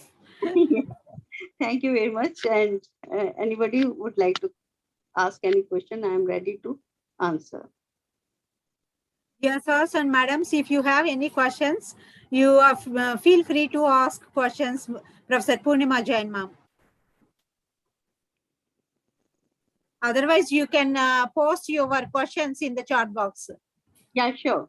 thank you very much. And anybody who would like to ask any question, I am ready to answer. Yes, sirs and madams, if you have any questions, you are, feel free to ask questions, Professor Purnima Jain, ma'am. Otherwise, you can post your questions in the chat box. Yeah, sure.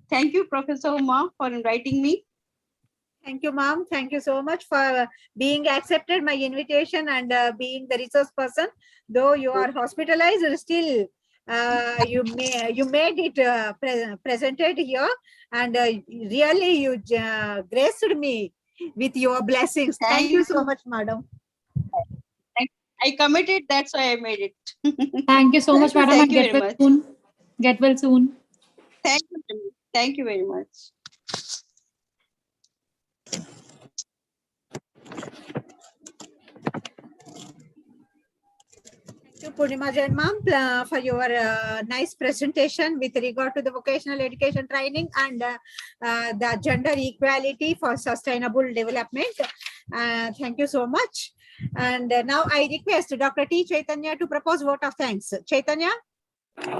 Thank you, Professor Uma, for inviting me. Thank you, ma'am. Thank you so much for being accepted my invitation and being the resource person. Though you are hospitalized, still you made it presented here, and really you graced me with your blessings. Thank you so much, madam. I committed, that's why I made it. Thank you so much, madam, Thank and you get very well much. soon. Get well soon. Thank you. Thank you very much. Thank you, Purnima Jain, ma'am, for your nice presentation with regard to the vocational education training and the gender equality for sustainable development. Thank you so much. And now I request Dr. T. Chaitanya to propose vote of thanks. Chaitanya?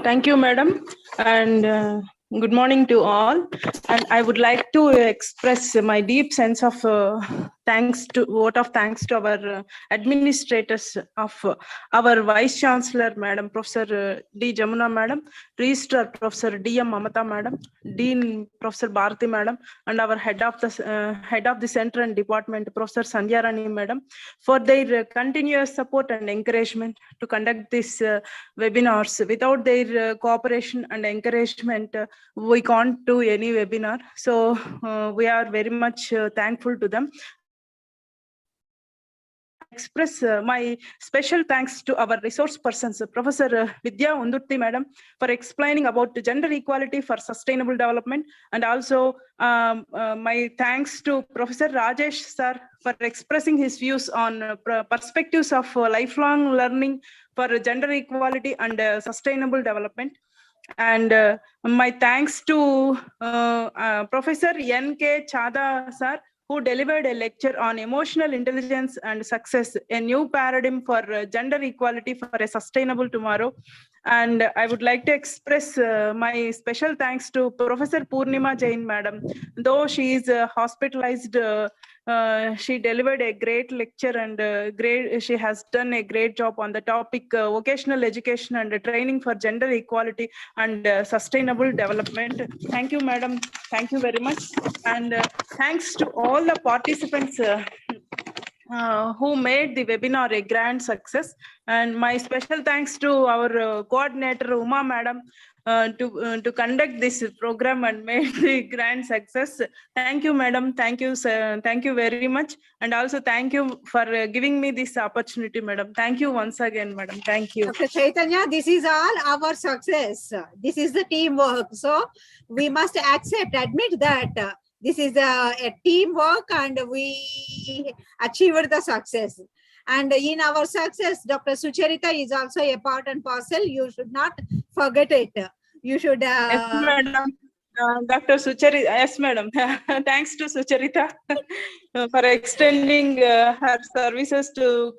Thank you, madam. And good morning to all. And I would like to express my deep sense of vote of thanks to our administrators of our Vice Chancellor, Madam Professor D. Jamuna, Madam, Registrar Professor D. M. Mamata, Madam, Dean Professor Bharati, Madam, and our head of the center and department, Professor Sandhya Rani, Madam, for their continuous support and encouragement to conduct these webinars. Without their cooperation and encouragement, we can't do any webinar. So we are very much thankful to them. Express my special thanks to our resource persons, Professor Vidya Undurti, Madam, for explaining about gender equality for sustainable development, and also my thanks to Professor Rajesh Sir for expressing his views on perspectives of lifelong learning for gender equality and sustainable development. And my thanks to Professor N.K. Chada Sir, who delivered a lecture on emotional intelligence and success, a new paradigm for gender equality for a sustainable tomorrow. And I would like to express my special thanks to Professor Purnima Jain, Madam. Though she is hospitalized, she delivered a great lecture, and she has done a great job on the topic vocational education and training for gender equality and sustainable development. Thank you, Madam. Thank you very much. And thanks to all the participants who made the webinar a grand success. And my special thanks to our coordinator, Uma Madam, to conduct this program and made the grand success. Thank you, Madam. Thank you, sir. Thank you very much. And also thank you for giving me this opportunity, Madam. Thank you once again, Madam. Thank you. Dr. Chaitanya, this is all our success. This is the teamwork. So we must admit that this is a teamwork and we achieved the success. And in our success, Dr. Sucharita is also a part and parcel. You should not forget it. You should. Yes, Madam. Dr. Sucharita, yes, Madam. Thanks to Sucharita for extending her services to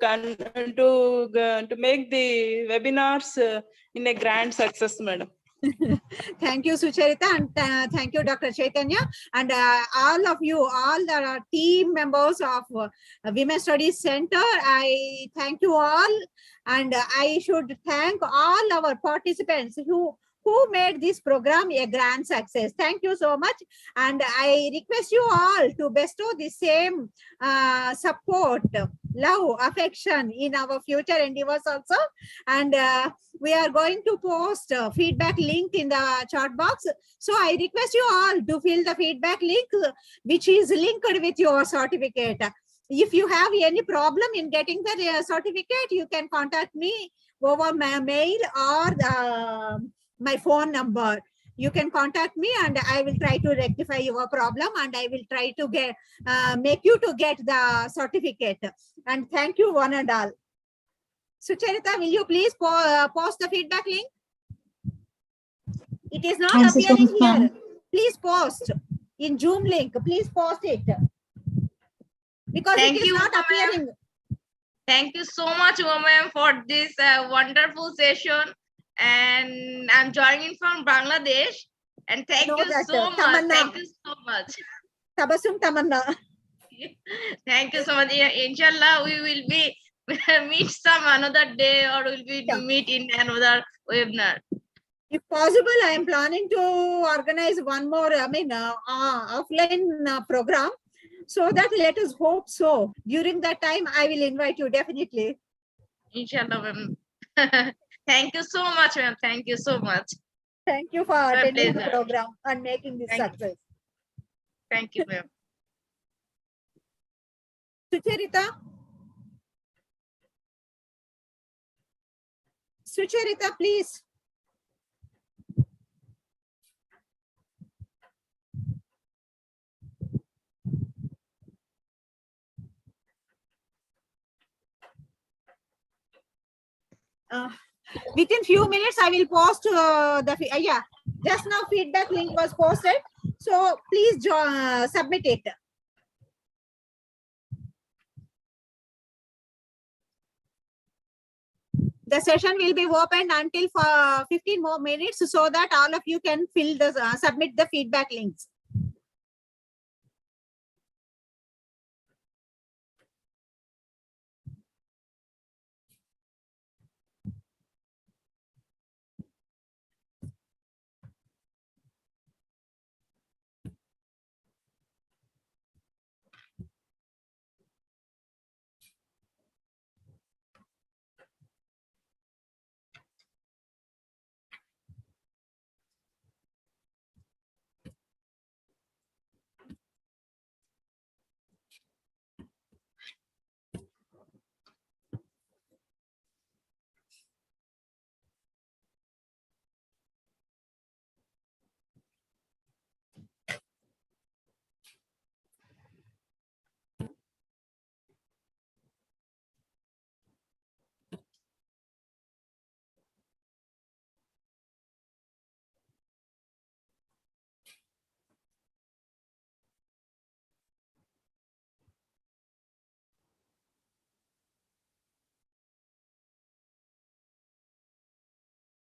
make the webinars in a grand success, Madam. Thank you, Sucharita, and thank you, Dr. Chaitanya, and all of you, all the team members of Women Studies Center. I thank you all, and I should thank all our participants who made this program a grand success. Thank you so much, and I request you all to bestow the same support, love, affection in our future endeavors also. And we are going to post feedback link in the chat box. So I request you all to fill the feedback link, which is linked with your certificate. If you have any problem in getting the certificate, you can contact me over my mail or my phone number. You can contact me and I will try to rectify your problem, and I will try to get make you to get the certificate. And thank you one and all. Sucharita, will you please post the feedback link? It is not Thank you so appearing much, here. ma'am. Please post in Zoom link. Please post it because Thank it is you, not ma'am. appearing. Thank you so much, ma'am, for this wonderful session. And I'm joining from Bangladesh. And thank know you that, so much. Tamanna. Thank you so much. Tabassum Tamanna. Thank you so much. Yeah, inshallah, we will be meet some another day, or we'll be Yeah. meet in another webinar. If possible, I am planning to organize one more, offline program. So that let us hope so. During that time, I will invite you definitely. Inshallah, ma'am. Thank you so much, ma'am. Thank you so much. Thank you for My attending the pleasure. program and making this Thank you. success. Thank you, ma'am. Sucharita? Sucharita, please. Within few minutes, I will post yeah, just now feedback link was posted. So please submit it. The session will be opened until for 15 more minutes so that all of you can fill the submit the feedback links.